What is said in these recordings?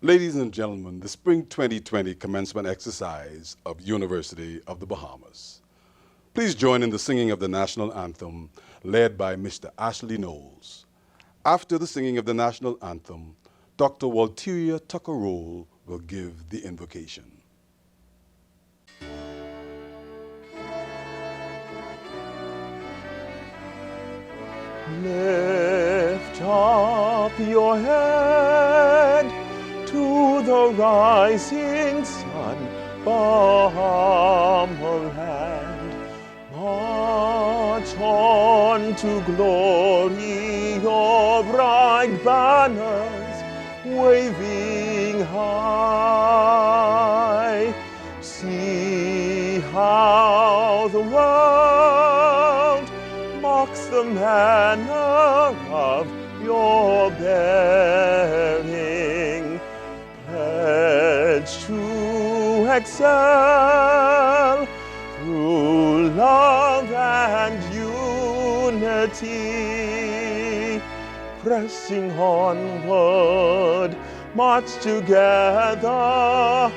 Ladies and gentlemen, the Spring 2020 commencement exercise of University of the Bahamas. Please join in the singing of the national anthem led by Mr. Ashley Knowles. After the singing of the national anthem, Dr. Walteria Tucker-Roll will give the invocation. Lift up your head to the rising sun, Bahamas land. March on to glory, your bright banners waving high. See how the world mocks the manner of your bearing. Pledge to excel through love and unity. Pressing onward, march together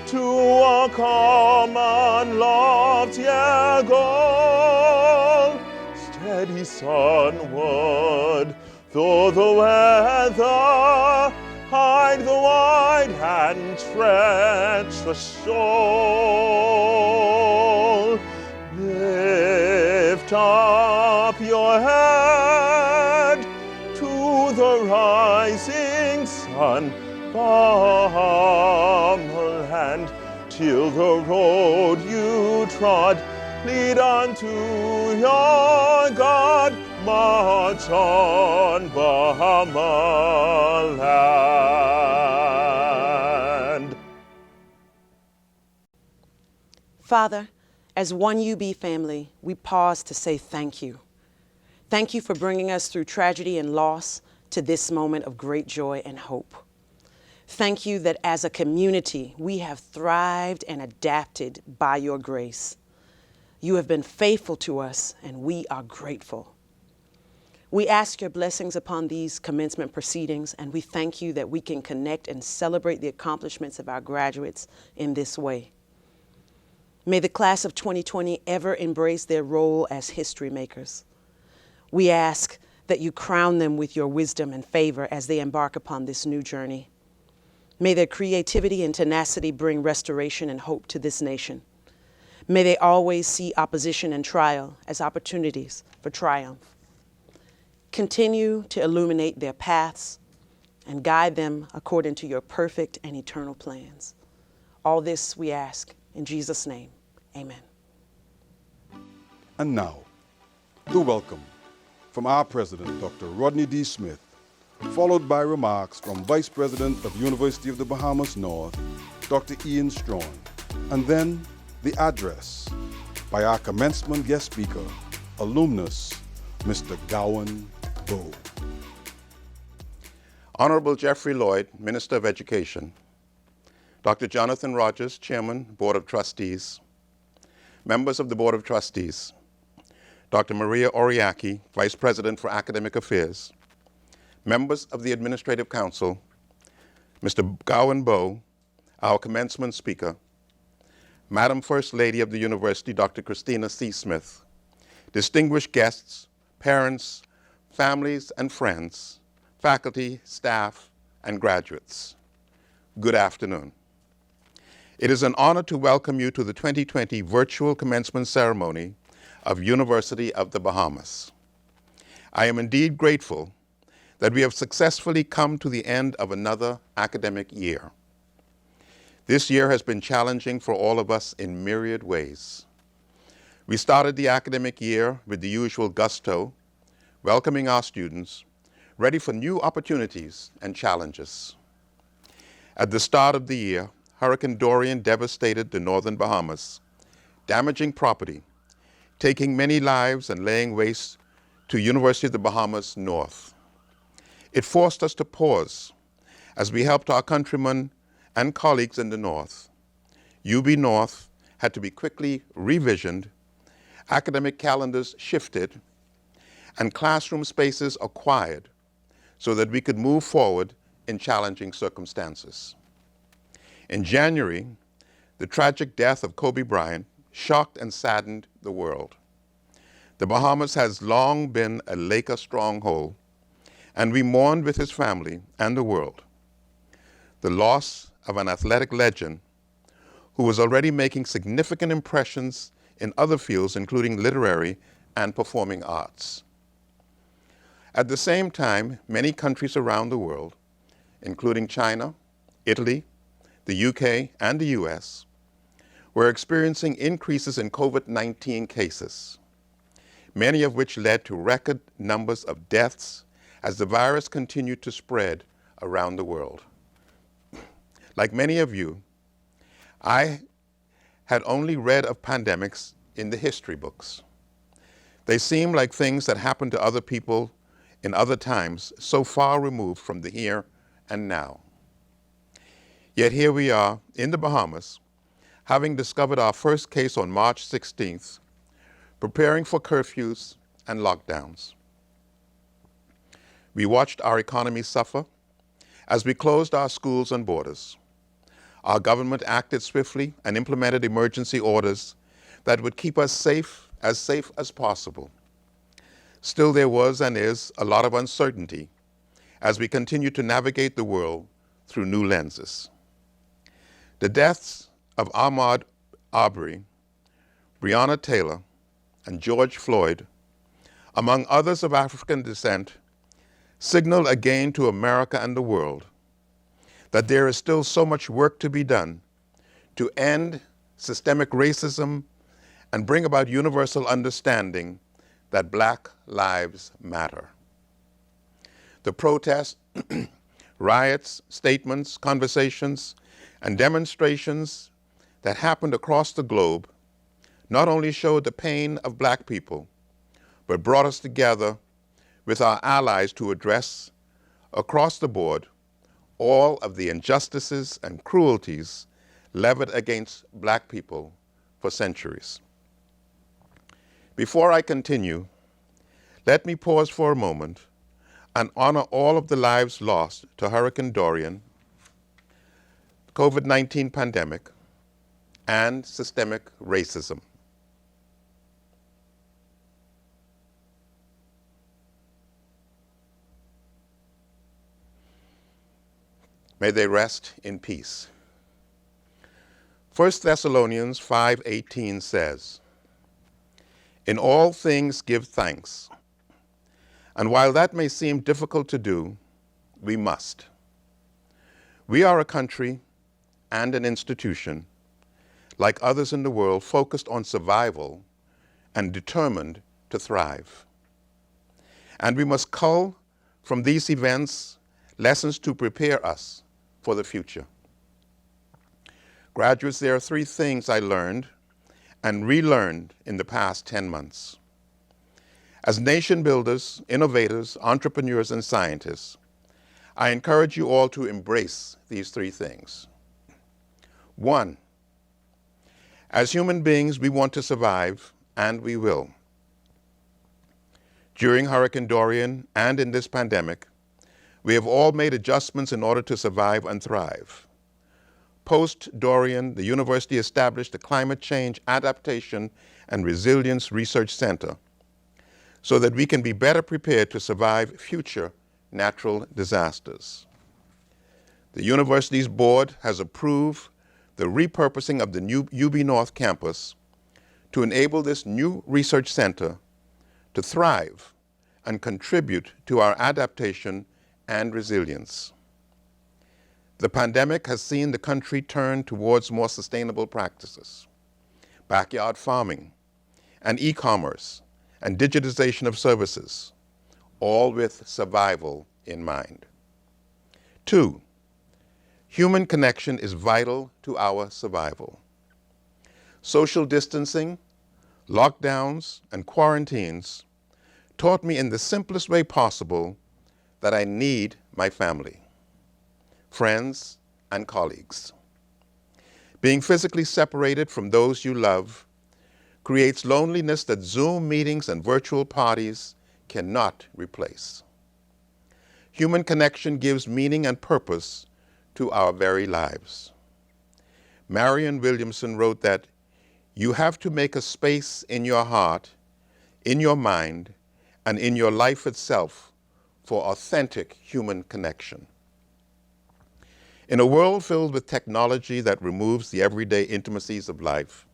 to a common loftier goal. Steady sunward, though the weather hide the wide and treacherous shoal. Lift up your head to the rising sun, Bahamas land, till the road you trod lead unto your God. March on, Bahamas land. Father, as one UB family, we pause to say thank you. Thank you for bringing us through tragedy and loss to this moment of great joy and hope. Thank you that as a community, we have thrived and adapted by your grace. You have been faithful to us, and we are grateful. We ask your blessings upon these commencement proceedings, and we thank you that we can connect and celebrate the accomplishments of our graduates in this way. May the class of 2020 ever embrace their role as history makers. We ask that you crown them with your wisdom and favor as they embark upon this new journey. May their creativity and tenacity bring restoration and hope to this nation. May they always see opposition and trial as opportunities for triumph. Continue to illuminate their paths and guide them according to your perfect and eternal plans. All this we ask in Jesus' name, amen. And now, the welcome from our President, Dr. Rodney D. Smith, followed by remarks from Vice President of University of the Bahamas North, Dr. Ian Strawn, and then the address by our commencement guest speaker, alumnus, Mr. Gowan Bowe. Honorable Jeffrey Lloyd, Minister of Education, Dr. Jonathan Rogers, Chairman, Board of Trustees, members of the Board of Trustees, Dr. Maria Oriaki, Vice President for Academic Affairs, members of the Administrative Council, Mr. Gowan Bowe, our commencement speaker, Madam First Lady of the University, Dr. Christina C. Smith, distinguished guests, parents, families and friends, faculty, staff, and graduates. Good afternoon. It is an honor to welcome you to the 2020 virtual commencement ceremony of University of the Bahamas. I am indeed grateful that we have successfully come to the end of another academic year. This year has been challenging for all of us in myriad ways. We started the academic year with the usual gusto, welcoming our students, ready for new opportunities and challenges. At the start of the year, Hurricane Dorian devastated the northern Bahamas, damaging property, taking many lives and laying waste to University of the Bahamas North. It forced us to pause as we helped our countrymen and colleagues in the North. UB North had to be quickly revisioned, academic calendars shifted, and classroom spaces acquired so that we could move forward in challenging circumstances. In January, the tragic death of Kobe Bryant shocked and saddened the world. The Bahamas has long been a Laker stronghold, and we mourned with his family and the world the loss of an athletic legend who was already making significant impressions in other fields, including literary and performing arts. At the same time, many countries around the world, including China, Italy, the UK, and the US, were experiencing increases in COVID-19 cases, many of which led to record numbers of deaths as the virus continued to spread around the world. Like many of you, I had only read of pandemics in the history books. They seemed like things that happened to other people in other times, so far removed from the here and now. Yet here we are in the Bahamas, having discovered our first case on March 16th, preparing for curfews and lockdowns. We watched our economy suffer as we closed our schools and borders. Our government acted swiftly and implemented emergency orders that would keep us safe as possible. Still, there was and is a lot of uncertainty as we continue to navigate the world through new lenses. The deaths of Ahmaud Arbery, Breonna Taylor, and George Floyd, among others of African descent, signal again to America and the world that there is still so much work to be done to end systemic racism and bring about universal understanding that Black lives matter. The protests, riots, statements, conversations, and demonstrations that happened across the globe not only showed the pain of Black people, but brought us together with our allies to address, across the board, all of the injustices and cruelties leveled against Black people for centuries. Before I continue, let me pause for a moment and honor all of the lives lost to Hurricane Dorian, COVID-19 pandemic, and systemic racism. May they rest in peace. 1 Thessalonians 5:18 says, "In all things give thanks." And while that may seem difficult to do, we must. We are a country and an institution, like others in the world, focused on survival and determined to thrive. And we must cull from these events lessons to prepare us for the future. Graduates, there are 3 things I learned and relearned in the past 10 months. As nation builders, innovators, entrepreneurs, and scientists, I encourage you all to embrace these 3 things. 1, as human beings, we want to survive, and we will. During Hurricane Dorian and in this pandemic, we have all made adjustments in order to survive and thrive. Post-Dorian, the university established the Climate Change Adaptation and Resilience Research Center so that we can be better prepared to survive future natural disasters. The university's board has approved the repurposing of the new UB North campus to enable this new research center to thrive and contribute to our adaptation and resilience. The pandemic has seen the country turn towards more sustainable practices, backyard farming, and e-commerce, and digitization of services, all with survival in mind. 2, human connection is vital to our survival. Social distancing, lockdowns, and quarantines taught me in the simplest way possible that I need my family, friends, and colleagues. Being physically separated from those you love creates loneliness that Zoom meetings and virtual parties cannot replace. Human connection gives meaning and purpose to our very lives. Marion Williamson wrote that you have to make a space in your heart, in your mind, and in your life itself for authentic human connection. In a world filled with technology that removes the everyday intimacies of life,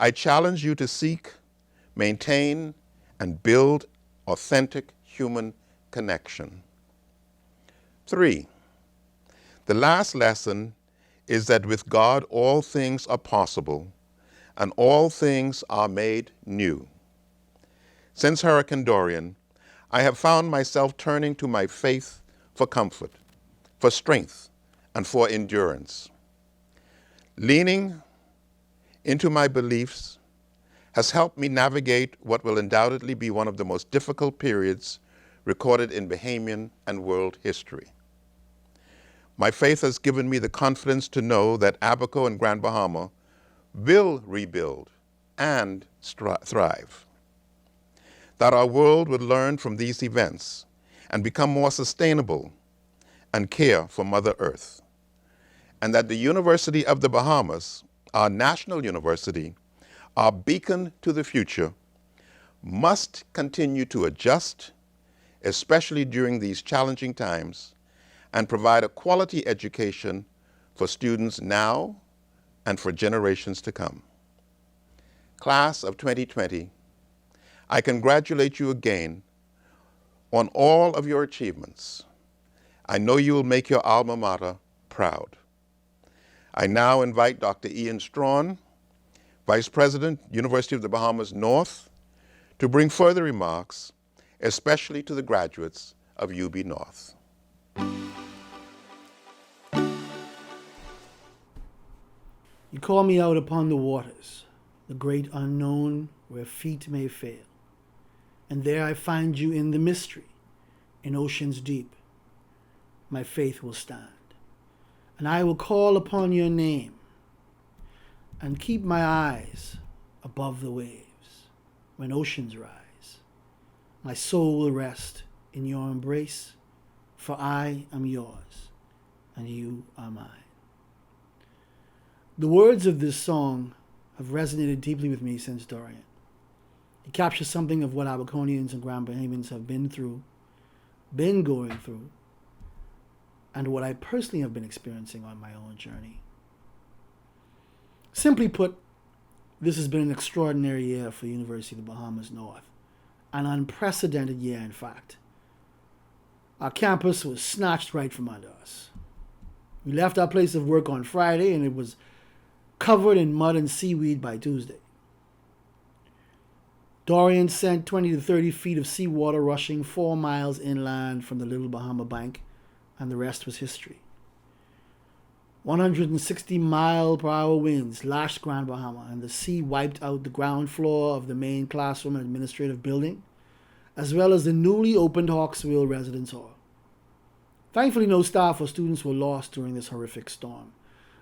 I challenge you to seek, maintain, and build authentic human connection. 3, the last lesson is that with God all things are possible and all things are made new. Since Hurricane Dorian, I have found myself turning to my faith for comfort, for strength, and for endurance. Leaning into my beliefs has helped me navigate what will undoubtedly be one of the most difficult periods recorded in Bahamian and world history. My faith has given me the confidence to know that Abaco and Grand Bahama will rebuild and thrive. That our world would learn from these events and become more sustainable and care for Mother Earth. And that the University of the Bahamas, our national university, our beacon to the future, must continue to adjust, especially during these challenging times, and provide a quality education for students now and for generations to come. Class of 2020, I congratulate you again on all of your achievements. I know you will make your alma mater proud. I now invite Dr. Ian Strawn, Vice President, University of the Bahamas North, to bring further remarks, especially to the graduates of UB North. You call me out upon the waters, the great unknown where feet may fail. And there I find you in the mystery, in oceans deep. My faith will stand, and I will call upon your name, and keep my eyes above the waves. When oceans rise, my soul will rest in your embrace, for I am yours, and you are mine. The words of this song have resonated deeply with me since Dorian. It captures something of what Abaconians and Grand Bahamians have been going through, and what I personally have been experiencing on my own journey. Simply put, this has been an extraordinary year for the University of the Bahamas North. An unprecedented year, in fact. Our campus was snatched right from under us. We left our place of work on Friday, and it was covered in mud and seaweed by Tuesday. Dorian sent 20 to 30 feet of seawater rushing 4 miles inland from the Little Bahama Bank, and the rest was history. 160-mile-per-hour winds lashed Grand Bahama, and the sea wiped out the ground floor of the main classroom and administrative building, as well as the newly opened Hawksville Residence Hall. Thankfully, no staff or students were lost during this horrific storm,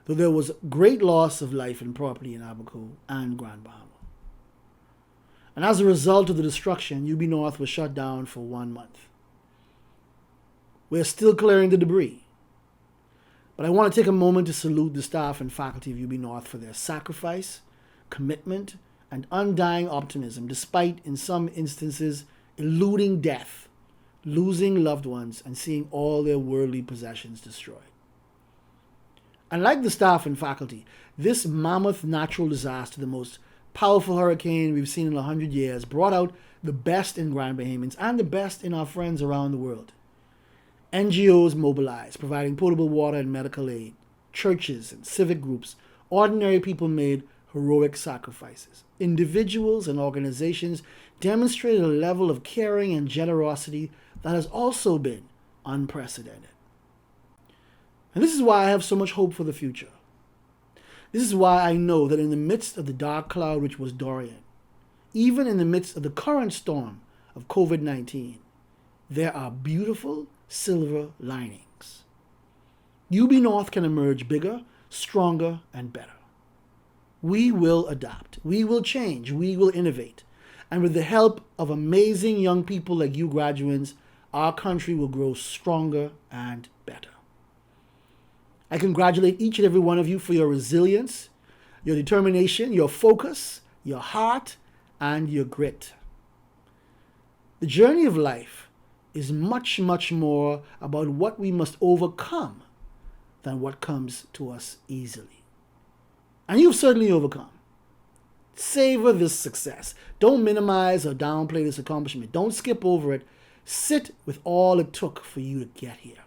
though there was great loss of life and property in Abaco and Grand Bahama. And as a result of the destruction, UB North was shut down for 1 month. We're still clearing the debris, but I want to take a moment to salute the staff and faculty of UB North for their sacrifice, commitment, and undying optimism, despite, in some instances, eluding death, losing loved ones, and seeing all their worldly possessions destroyed. And like the staff and faculty, this mammoth natural disaster, the most powerful hurricane we've seen in 100 years, brought out the best in Grand Bahamians and the best in our friends around the world. NGOs mobilized, providing potable water and medical aid. Churches and civic groups, ordinary people made heroic sacrifices. Individuals and organizations demonstrated a level of caring and generosity that has also been unprecedented. And this is why I have so much hope for the future. This is why I know that in the midst of the dark cloud which was Dorian, even in the midst of the current storm of COVID-19, there are beautiful silver linings. UB North can emerge bigger, stronger, and better. We will adapt. We will change. We will innovate. And with the help of amazing young people like you graduates, our country will grow stronger and better. I congratulate each and every one of you for your resilience, your determination, your focus, your heart, and your grit. The journey of life is much, much more about what we must overcome than what comes to us easily. And you've certainly overcome. Savor this success. Don't minimize or downplay this accomplishment. Don't skip over it. Sit with all it took for you to get here.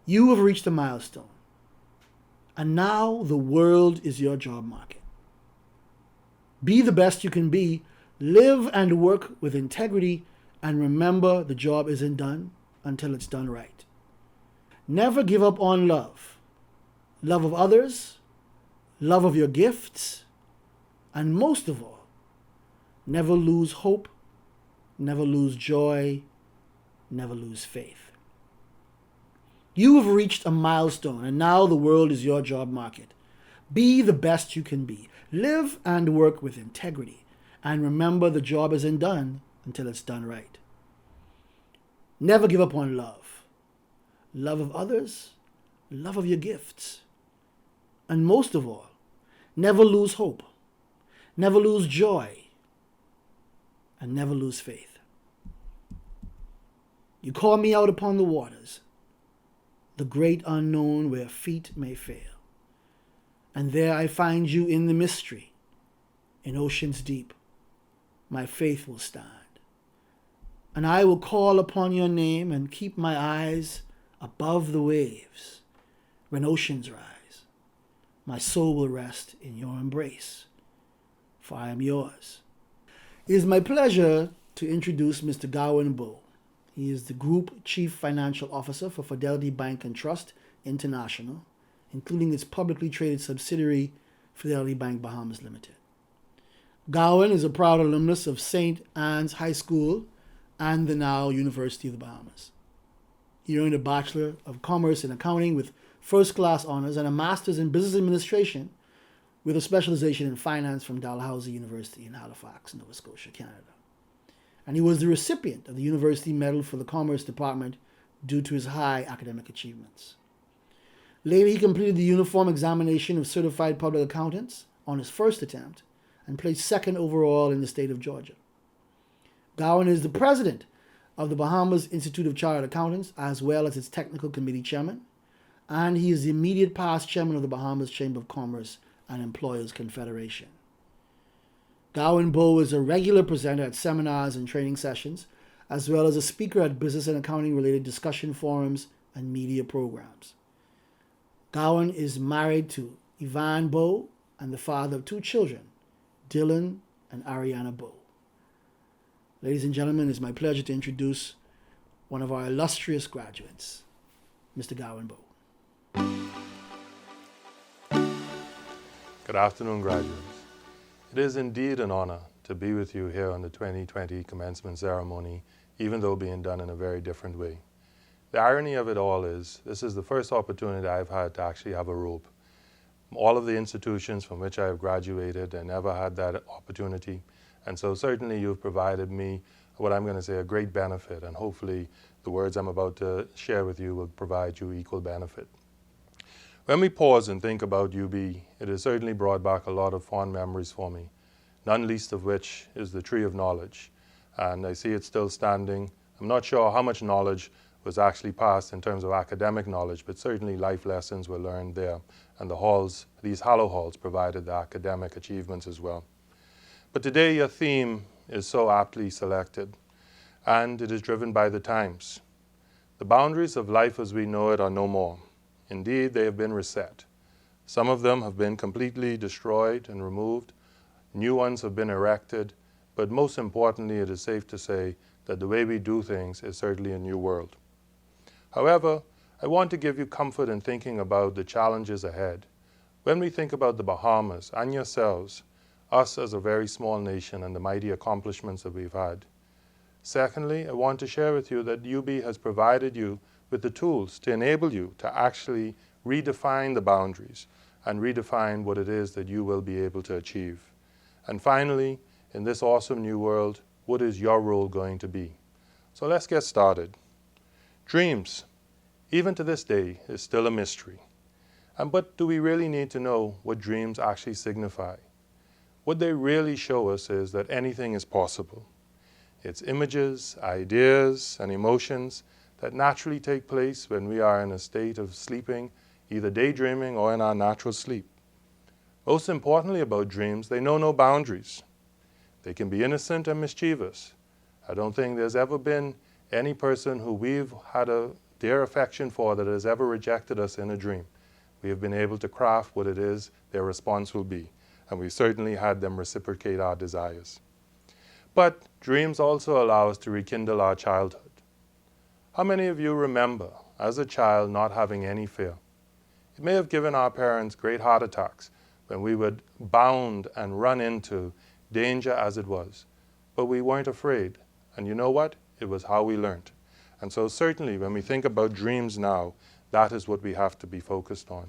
You have reached a milestone. And now the world is your job market. Be the best you can be. Live and work with integrity. And remember, the job isn't done until it's done right. Never give up on love. Love of others, love of your gifts, and most of all, never lose hope, never lose joy, never lose faith. You have reached a milestone, and now the world is your job market. Be the best you can be. Live and work with integrity. And remember, the job isn't done until it's done right. Never give up on love. Love of others, love of your gifts. And most of all, never lose hope, never lose joy, and never lose faith. You call me out upon the waters, the great unknown where feet may fail. And there I find you in the mystery, in oceans deep. My faith will stand. And I will call upon your name and keep my eyes above the waves. When oceans rise, my soul will rest in your embrace, for I am yours. It is my pleasure to introduce Mr. Gawain Bowe. He is the Group Chief Financial Officer for Fidelity Bank and Trust International, including its publicly traded subsidiary, Fidelity Bank Bahamas Limited. Gawain is a proud alumnus of St. Anne's High School and the now University of the Bahamas. He earned a Bachelor of Commerce in Accounting with first-class honors and a Master's in Business Administration with a specialization in finance from Dalhousie University in Halifax, Nova Scotia, Canada. And he was the recipient of the University Medal for the Commerce Department due to his high academic achievements. Later, he completed the uniform examination of Certified Public Accountants on his first attempt and placed second overall in the state of Georgia. Gawain is the president of the Bahamas Institute of Chartered Accountants, as well as its technical committee chairman, and he is the immediate past chairman of the Bahamas Chamber of Commerce and Employers Confederation. Gawain Bowe is a regular presenter at seminars and training sessions, as well as a speaker at business and accounting related discussion forums and media programs. Gawain is married to Yvonne Bowe and the father of two children, Dylan and Ariana Bowe. Ladies and gentlemen, it's my pleasure to introduce one of our illustrious graduates, Mr. Gawain Bowe. Good afternoon, graduates. It is indeed an honor to be with you here on the 2020 commencement ceremony, even though being done in a very different way. The irony of it all is, this is the first opportunity I've had to actually have a robe. All of the institutions from which I have graduated, I never had that opportunity. And so certainly you've provided me what I'm going to say a great benefit, and hopefully the words I'm about to share with you will provide you equal benefit. When we pause and think about UB, it has certainly brought back a lot of fond memories for me, none least of which is the Tree of Knowledge. And I see it still standing. I'm not sure how much knowledge was actually passed in terms of academic knowledge, but certainly life lessons were learned there. And the halls, these Hallow Halls, provided the academic achievements as well. But today your theme is so aptly selected, and it is driven by the times. The boundaries of life as we know it are no more. Indeed, they have been reset. Some of them have been completely destroyed and removed. New ones have been erected. But most importantly, it is safe to say that the way we do things is certainly a new world. However, I want to give you comfort in thinking about the challenges ahead. When we think about the Bahamas and yourselves, us as a very small nation and the mighty accomplishments that we've had. Secondly, I want to share with you that UB has provided you with the tools to enable you to actually redefine the boundaries and redefine what it is that you will be able to achieve. And finally, in this awesome new world, what is your role going to be? So let's get started. Dreams. even to this day, is still a mystery. But do we really need to know what dreams actually signify? What they really show us is that anything is possible. It's images, ideas, and emotions that naturally take place when we are in a state of sleeping, either daydreaming or in our natural sleep. Most importantly about dreams, they know no boundaries. They can be innocent and mischievous. I don't think there's ever been any person who we've had a dear affection for that has ever rejected us in a dream. We have been able to craft what it is their response will be, and we certainly had them reciprocate our desires. But dreams also allow us to rekindle our childhood. How many of you remember, as a child, not having any fear? It may have given our parents great heart attacks when we would bound and run into danger as it was, but we weren't afraid. And you know what? It was how we learned. And so certainly when we think about dreams now, that is what we have to be focused on.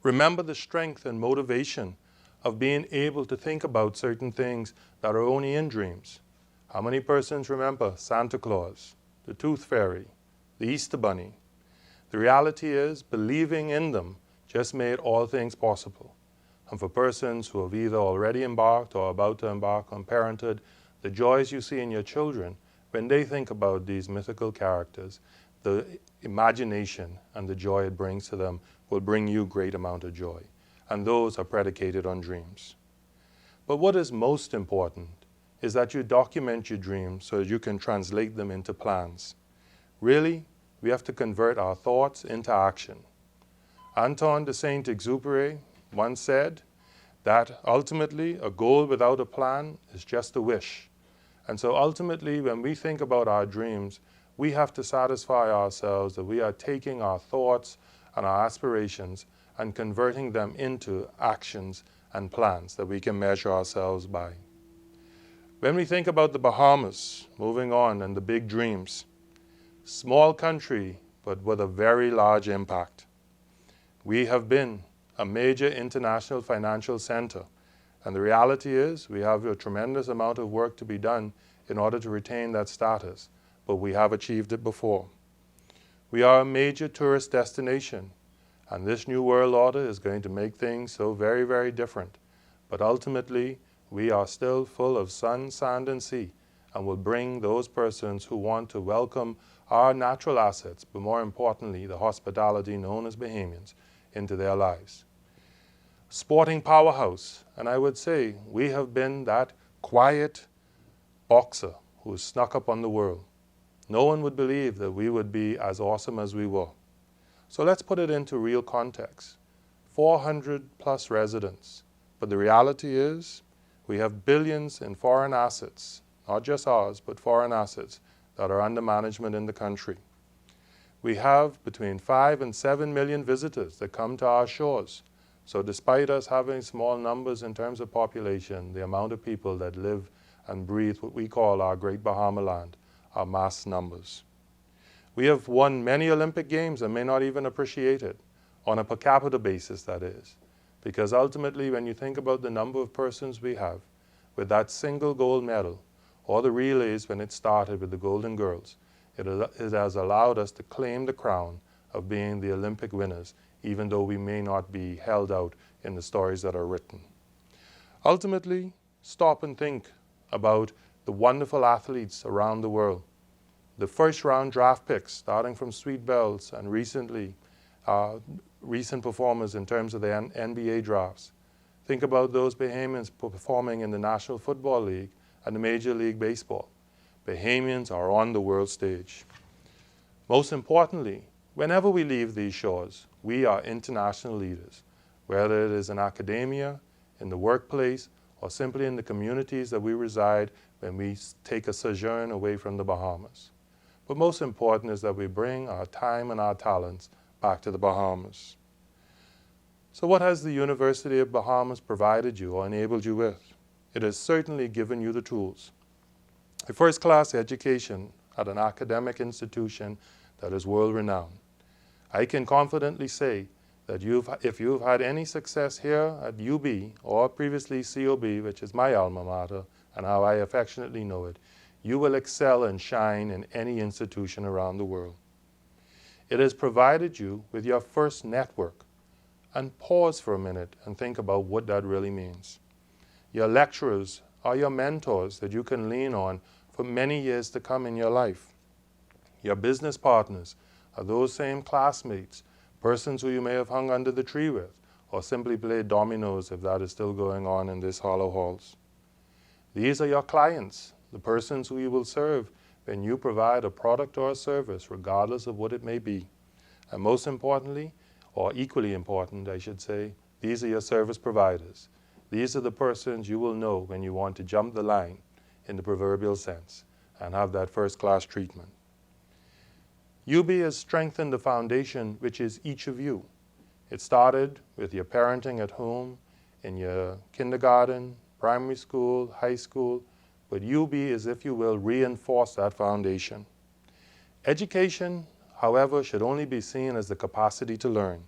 Remember the strength and motivation of being able to think about certain things that are only in dreams. How many persons remember Santa Claus, the Tooth Fairy, the Easter Bunny? The reality is, believing in them just made all things possible. And for persons who have either already embarked or about to embark on parenthood, the joys you see in your children, when they think about these mythical characters, the imagination and the joy it brings to them will bring you great amount of joy. And those are predicated on dreams. But what is most important is that you document your dreams so that you can translate them into plans. Really, we have to convert our thoughts into action. Antoine de Saint-Exupéry once said that ultimately a goal without a plan is just a wish. And so ultimately when we think about our dreams, we have to satisfy ourselves that we are taking our thoughts and our aspirations and converting them into actions and plans that we can measure ourselves by. When we think about the Bahamas, moving on, and the big dreams, small country, but with a very large impact. We have been a major international financial center, and the reality is we have a tremendous amount of work to be done in order to retain that status, but we have achieved it before. We are a major tourist destination, and this new world order is going to make things so very, very different. But ultimately, we are still full of sun, sand, and sea, and will bring those persons who want to welcome our natural assets, but more importantly, the hospitality known as Bahamians, into their lives. Sporting powerhouse, and I would say we have been that quiet boxer who has snuck up on the world. No one would believe that we would be as awesome as we were. So let's put it into real context. 400 plus residents, but the reality is we have billions in foreign assets, not just ours, but foreign assets that are under management in the country. We have between 5 and 7 million visitors that come to our shores. So despite us having small numbers in terms of population, the amount of people that live and breathe what we call our great Bahama land are mass numbers. We have won many Olympic Games and may not even appreciate it, on a per capita basis that is. Because ultimately when you think about the number of persons we have, with that single gold medal, or the relays when it started with the Golden Girls, it has allowed us to claim the crown of being the Olympic winners, even though we may not be held out in the stories that are written. Ultimately, stop and think about the wonderful athletes around the world. The first round draft picks, starting from Sweet Bells and recently, recent performers in terms of the NBA drafts. Think about those Bahamians performing in the National Football League and the Major League Baseball. Bahamians are on the world stage. Most importantly, whenever we leave these shores, we are international leaders, whether it is in academia, in the workplace, or simply in the communities that we reside when we take a sojourn away from the Bahamas. But most important is that we bring our time and our talents back to the Bahamas. So what has the University of Bahamas provided you or enabled you with? It has certainly given you the tools. A first-class education at an academic institution that is world-renowned. I can confidently say that if you've had any success here at UB or previously COB, which is my alma mater and how I affectionately know it, you will excel and shine in any institution around the world. It has provided you with your first network. And pause for a minute and think about what that really means. Your lecturers are your mentors that you can lean on for many years to come in your life. Your business partners are those same classmates, persons who you may have hung under the tree with, or simply played dominoes if that is still going on in this hollow halls. These are your clients, the persons who you will serve when you provide a product or a service, regardless of what it may be. And most importantly, or equally important, I should say, these are your service providers. These are the persons you will know when you want to jump the line in the proverbial sense and have that first-class treatment. UB has strengthened the foundation which is each of you. It started with your parenting at home, in your kindergarten, primary school, high school, but UB is, if you will, reinforce that foundation. Education, however, should only be seen as the capacity to learn.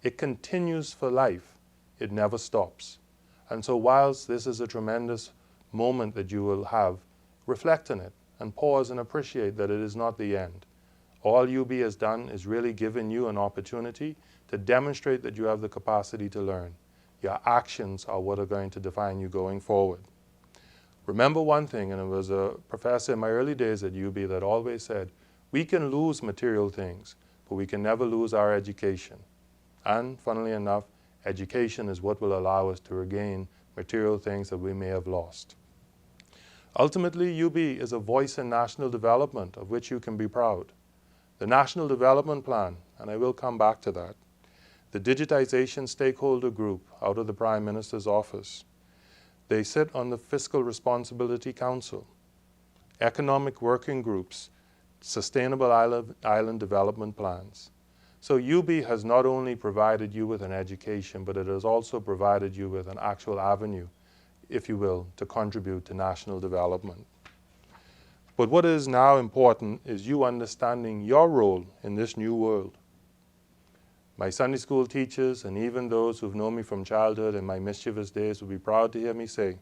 It continues for life. It never stops. And so whilst this is a tremendous moment that you will have, reflect on it and pause and appreciate that it is not the end. All UB has done is really given you an opportunity to demonstrate that you have the capacity to learn. Your actions are what are going to define you going forward. Remember one thing, and it was a professor in my early days at UB that always said, we can lose material things, but we can never lose our education. And funnily enough, education is what will allow us to regain material things that we may have lost. Ultimately, UB is a voice in national development of which you can be proud. The National Development Plan, and I will come back to that, the Digitization Stakeholder Group out of the Prime Minister's office. They sit on the Fiscal Responsibility Council, economic working groups, sustainable island development plans. So UB has not only provided you with an education, but it has also provided you with an actual avenue, if you will, to contribute to national development. But what is now important is you understanding your role in this new world. My Sunday school teachers and even those who've known me from childhood and my mischievous days will be proud to hear me say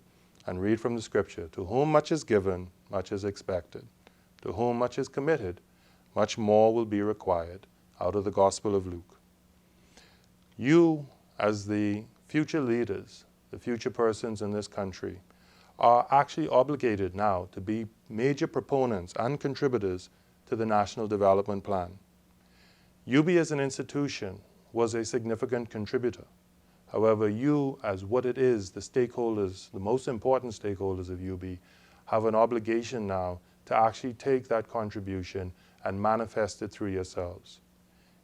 and read from the scripture, to whom much is given, much is expected. To whom much is committed, much more will be required, out of the Gospel of Luke. You, as the future leaders, the future persons in this country, are actually obligated now to be major proponents and contributors to the National Development Plan. UB as an institution was a significant contributor. However, you, as what it is, the stakeholders, the most important stakeholders of UB, have an obligation now to actually take that contribution and manifest it through yourselves.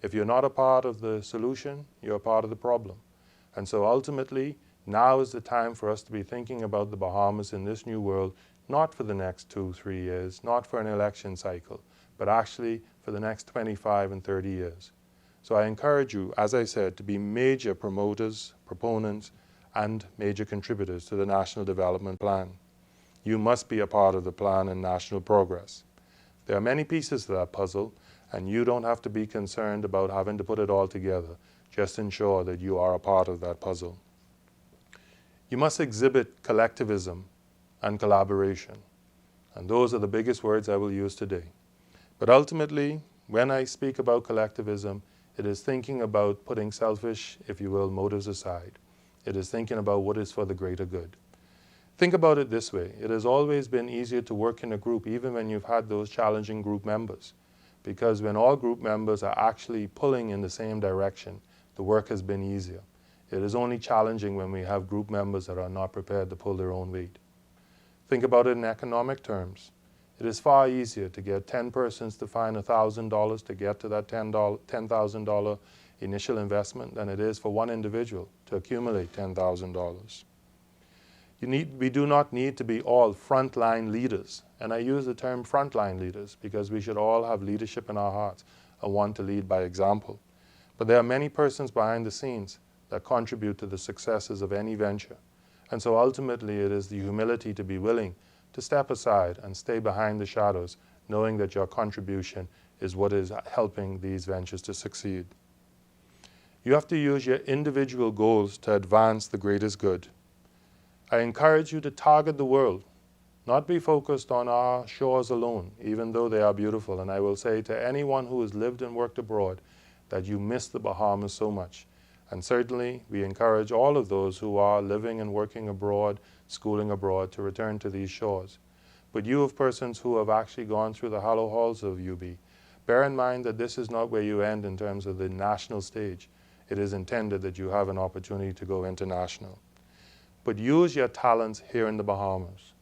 If you're not a part of the solution, you're a part of the problem. And so ultimately, now is the time for us to be thinking about the Bahamas in this new world, not for the next 2-3 years, not for an election cycle, but actually for the next 25 and 30 years. So I encourage you, as I said, to be major promoters, proponents, and major contributors to the National Development Plan. You must be a part of the plan and national progress. There are many pieces to that puzzle, and you don't have to be concerned about having to put it all together. Just ensure that you are a part of that puzzle. You must exhibit collectivism and collaboration. And those are the biggest words I will use today. But ultimately, when I speak about collectivism, it is thinking about putting selfish, if you will, motives aside. It is thinking about what is for the greater good. Think about it this way. It has always been easier to work in a group, even when you've had those challenging group members. Because when all group members are actually pulling in the same direction, the work has been easier. It is only challenging when we have group members that are not prepared to pull their own weight. Think about it in economic terms. It is far easier to get 10 persons to find $1,000 to get to that $10,000 initial investment than it is for one individual to accumulate $10,000. We do not need to be all frontline leaders. And I use the term frontline leaders because we should all have leadership in our hearts and want to lead by example. But there are many persons behind the scenes that contribute to the successes of any venture. And so ultimately it is the humility to be willing to step aside and stay behind the shadows, knowing that your contribution is what is helping these ventures to succeed. You have to use your individual goals to advance the greatest good. I encourage you to target the world, not be focused on our shores alone, even though they are beautiful. And I will say to anyone who has lived and worked abroad that you miss the Bahamas so much. And certainly we encourage all of those who are living and working abroad, schooling abroad, to return to these shores. But you of persons who have actually gone through the hollow halls of UB, bear in mind that this is not where you end in terms of the national stage. It is intended that you have an opportunity to go international. But use your talents here in the Bahamas.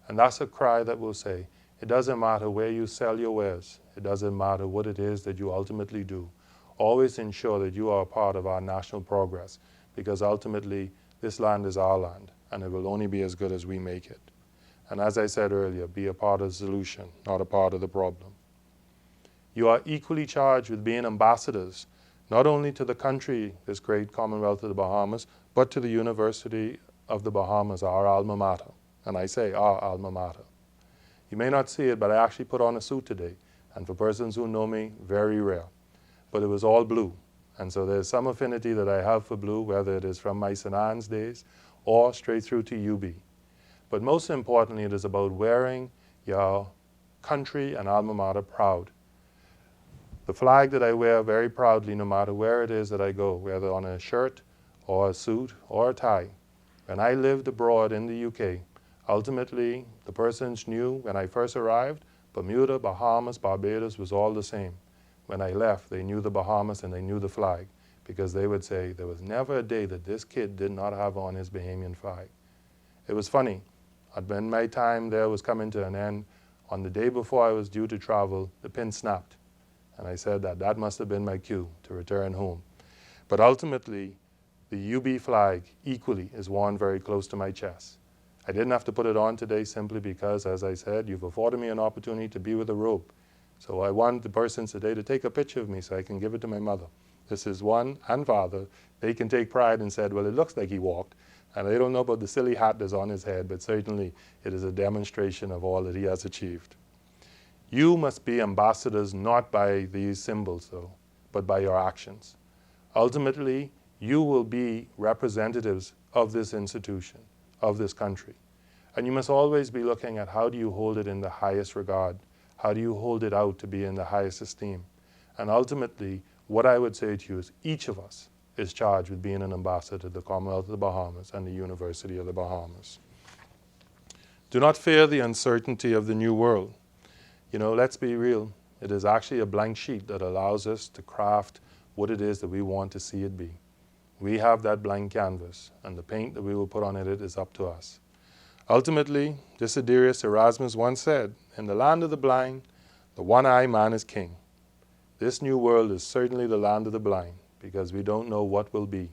And that's a cry that will say, it doesn't matter where you sell your wares. It doesn't matter what it is that you ultimately do. Always ensure that you are a part of our national progress, because ultimately this land is our land and it will only be as good as we make it. And as I said earlier, be a part of the solution, not a part of the problem. You are equally charged with being ambassadors, not only to the country, this great Commonwealth of the Bahamas, but to the University of the Bahamas, our alma mater. And I say our alma mater. You may not see it, but I actually put on a suit today. And for persons who know me, very rare. But it was all blue. And so there's some affinity that I have for blue, whether it is from my St. Anne's days or straight through to UB. But most importantly, it is about wearing your country and alma mater proud. The flag that I wear very proudly, no matter where it is that I go, whether on a shirt or a suit or a tie. When I lived abroad in the UK, ultimately the persons knew when I first arrived, Bermuda, Bahamas, Barbados was all the same. When I left, they knew the Bahamas and they knew the flag, because they would say there was never a day that this kid did not have on his Bahamian flag. It was funny. When my time there was coming to an end, on the day before I was due to travel, the pin snapped. And I said that must have been my cue to return home. But ultimately, the UB flag equally is worn very close to my chest. I didn't have to put it on today simply because, as I said, you've afforded me an opportunity to be with a robe. So I want the persons today to take a picture of me so I can give it to my mother. This is one and father. They can take pride and said, well, it looks like he walked. And they don't know about the silly hat that's on his head, but certainly it is a demonstration of all that he has achieved. You must be ambassadors not by these symbols, though, but by your actions. Ultimately, you will be representatives of this institution, of this country. And you must always be looking at how do you hold it in the highest regard? How do you hold it out to be in the highest esteem? And ultimately, what I would say to you is each of us is charged with being an ambassador to the Commonwealth of the Bahamas and the University of the Bahamas. Do not fear the uncertainty of the new world. You know, let's be real. It is actually a blank sheet that allows us to craft what it is that we want to see it be. We have that blank canvas, and the paint that we will put on it is up to us. Ultimately, Desiderius Erasmus once said, in the land of the blind, the one-eyed man is king. This new world is certainly the land of the blind, because we don't know what will be.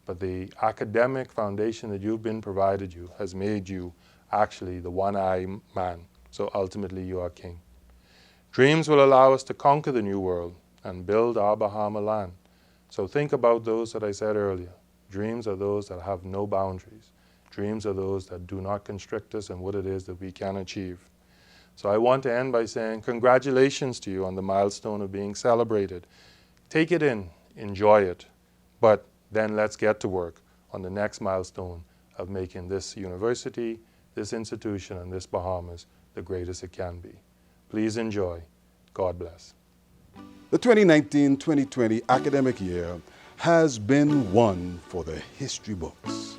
But the academic foundation that you've been provided you has made you actually the one-eyed man. So ultimately you are king. Dreams will allow us to conquer the new world and build our Bahama land. So think about those that I said earlier. Dreams are those that have no boundaries. Dreams are those that do not constrict us in what it is that we can achieve. So I want to end by saying congratulations to you on the milestone of being celebrated. Take it in, enjoy it, but then let's get to work on the next milestone of making this university, this institution, and this Bahamas the greatest it can be. Please enjoy. God bless. The 2019-2020 academic year has been one for the history books.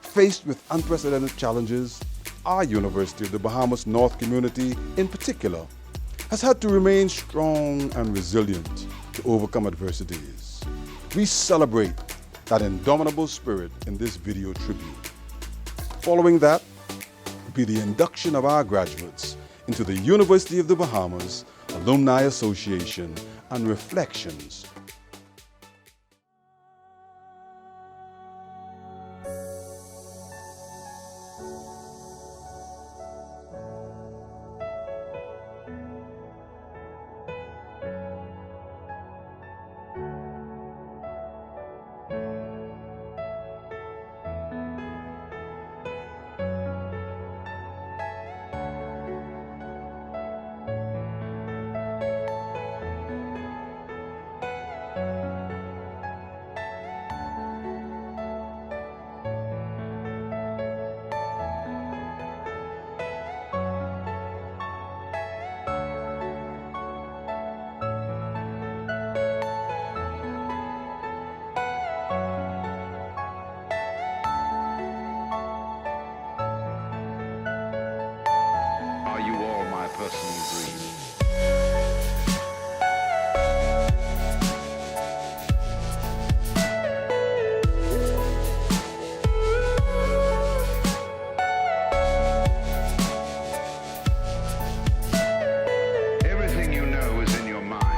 Faced with unprecedented challenges, our University of the Bahamas North community in particular has had to remain strong and resilient to overcome adversities. We celebrate that indomitable spirit in this video tribute. Following that will be the induction of our graduates into the University of the Bahamas Alumni Association and reflections Everything you know is in your mind.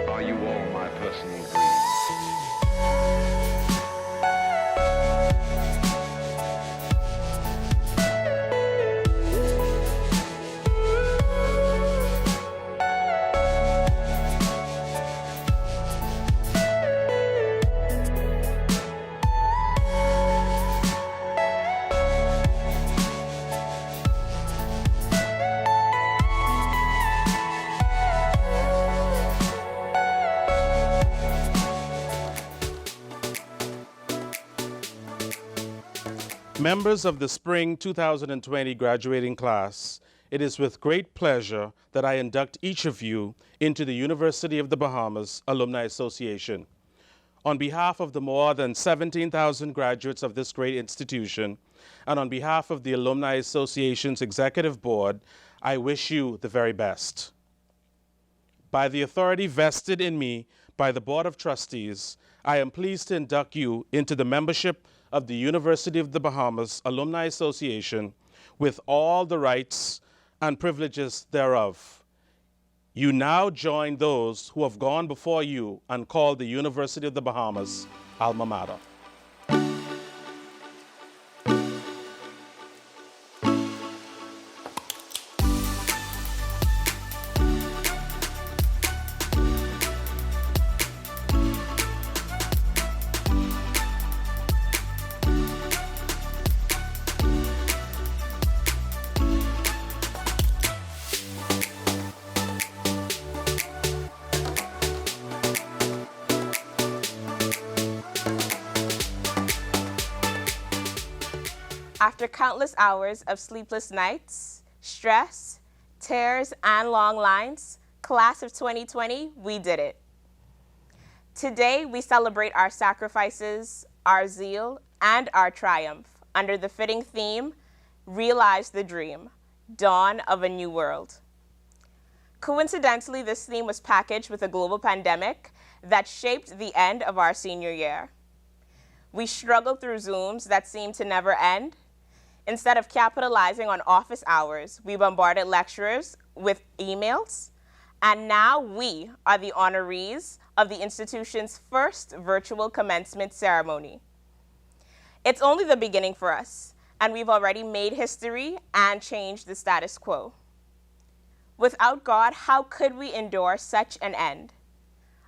Are you all my personal dreams? Members of the Spring 2020 graduating class, it is with great pleasure that I induct each of you into the University of the Bahamas Alumni Association. On behalf of the more than 17,000 graduates of this great institution, and on behalf of the Alumni Association's Executive Board, I wish you the very best. By the authority vested in me by the Board of Trustees, I am pleased to induct you into the membership of the University of the Bahamas Alumni Association with all the rights and privileges thereof. You now join those who have gone before you and called the University of the Bahamas alma mater. After countless hours of sleepless nights, stress, tears, and long lines, class of 2020, we did it. Today, we celebrate our sacrifices, our zeal, and our triumph under the fitting theme, Realize the Dream, Dawn of a New World. Coincidentally, this theme was packaged with a global pandemic that shaped the end of our senior year. We struggled through Zooms that seemed to never end. Instead of capitalizing on office hours, we bombarded lecturers with emails, and now we are the honorees of the institution's first virtual commencement ceremony. It's only the beginning for us, and we've already made history and changed the status quo. Without God, how could we endure such an end?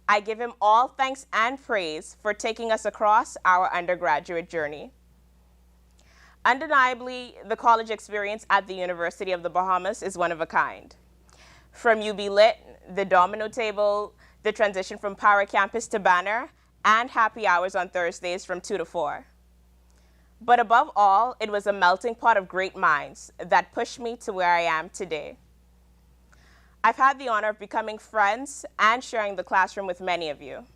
I give him all thanks and praise for taking us across our undergraduate journey. Undeniably, the college experience at the University of the Bahamas is one of a kind. From UB Lit, the domino table, the transition from Power Campus to Banner, and happy hours on Thursdays from 2 to 4. But above all, it was a melting pot of great minds that pushed me to where I am today. I've had the honor of becoming friends and sharing the classroom with many of you,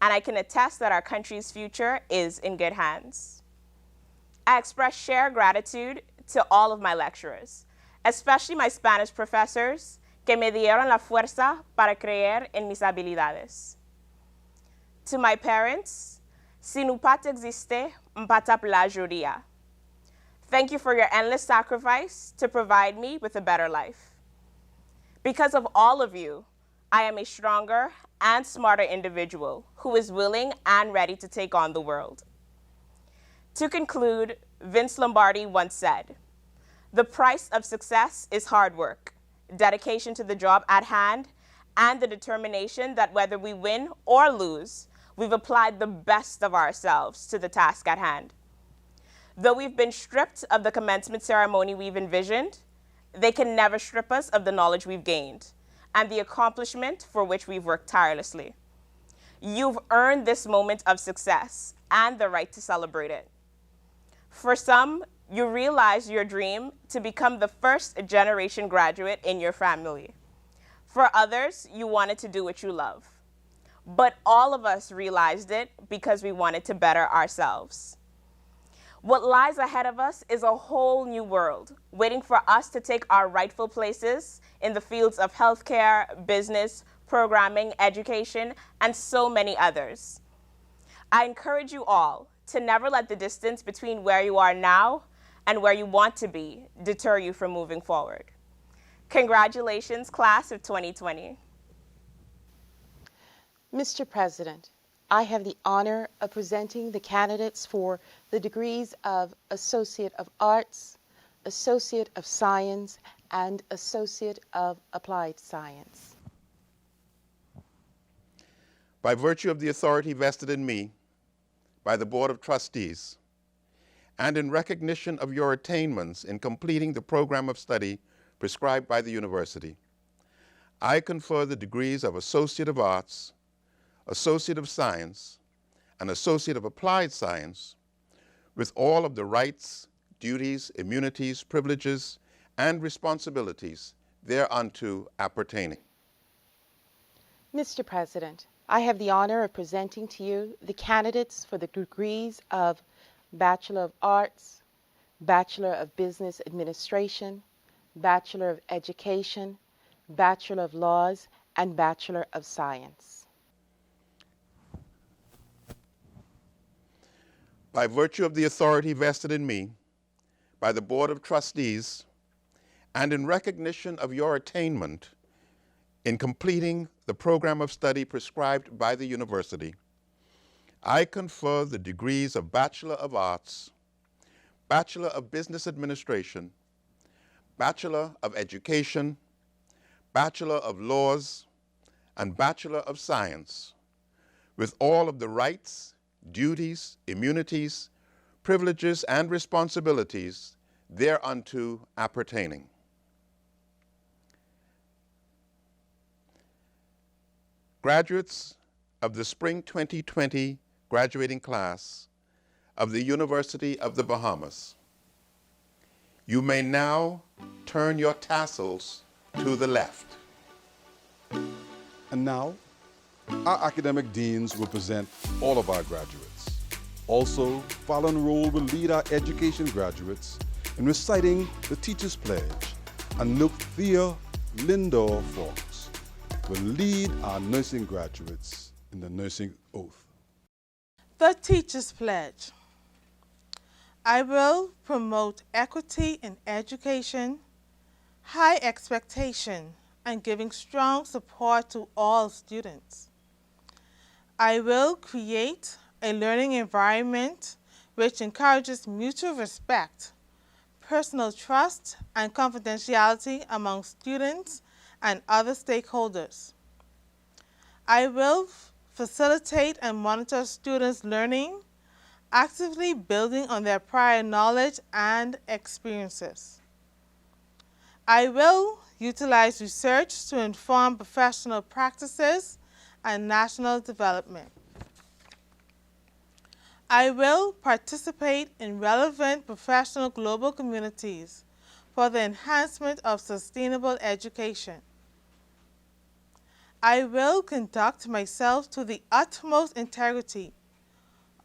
and I can attest that our country's future is in good hands. I express sheer gratitude to all of my lecturers, especially my Spanish professors, que me dieron la fuerza para creer en mis habilidades. To my parents, si nous pas existé, m'patap la juria. Thank you for your endless sacrifice to provide me with a better life. Because of all of you, I am a stronger and smarter individual who is willing and ready to take on the world. To conclude, Vince Lombardi once said, The price of success is hard work, dedication to the job at hand, and the determination that whether we win or lose, we've applied the best of ourselves to the task at hand. Though we've been stripped of the commencement ceremony we've envisioned, they can never strip us of the knowledge we've gained and the accomplishment for which we've worked tirelessly. You've earned this moment of success and the right to celebrate it. For some, you realize your dream to become the first generation graduate in your family. For others, you wanted to do what you love. But all of us realized it because we wanted to better ourselves. What lies ahead of us is a whole new world, waiting for us to take our rightful places in the fields of healthcare, business, programming, education, and so many others. I encourage you all to never let the distance between where you are now and where you want to be deter you from moving forward. Congratulations, class of 2020. Mr. President, I have the honor of presenting the candidates for the degrees of Associate of Arts, Associate of Science, and Associate of Applied Science. By virtue of the authority vested in me by the Board of Trustees, and in recognition of your attainments in completing the program of study prescribed by the university, I confer the degrees of Associate of Arts, Associate of Science, and Associate of Applied Science with all of the rights, duties, immunities, privileges, and responsibilities thereunto appertaining. Mr. President, I have the honor of presenting to you the candidates for the degrees of Bachelor of Arts, Bachelor of Business Administration, Bachelor of Education, Bachelor of Laws, and Bachelor of Science. By virtue of the authority vested in me by the Board of Trustees, and in recognition of your attainment in completing the program of study prescribed by the university, I confer the degrees of Bachelor of Arts, Bachelor of Business Administration, Bachelor of Education, Bachelor of Laws, and Bachelor of Science with all of the rights, duties, immunities, privileges, and responsibilities thereunto appertaining. Graduates of the Spring 2020 graduating class of the University of the Bahamas, you may now turn your tassels to the left. And now, our academic deans will present all of our graduates. Also, Fallon Roll will lead our education graduates in reciting the Teacher's Pledge, and Luke Thea Lindor Fox will lead our nursing graduates in the nursing oath. The Teacher's Pledge. I will promote equity in education, high expectation, and giving strong support to all students. I will create a learning environment which encourages mutual respect, personal trust, and confidentiality among students and other stakeholders. I will facilitate and monitor students' learning, actively building on their prior knowledge and experiences. I will utilize research to inform professional practices and national development. I will participate in relevant professional global communities for the enhancement of sustainable education. I will conduct myself to the utmost integrity,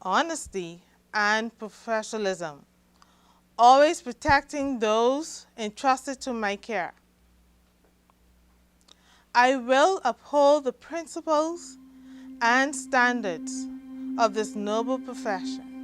honesty, and professionalism, always protecting those entrusted to my care. I will uphold the principles and standards of this noble profession.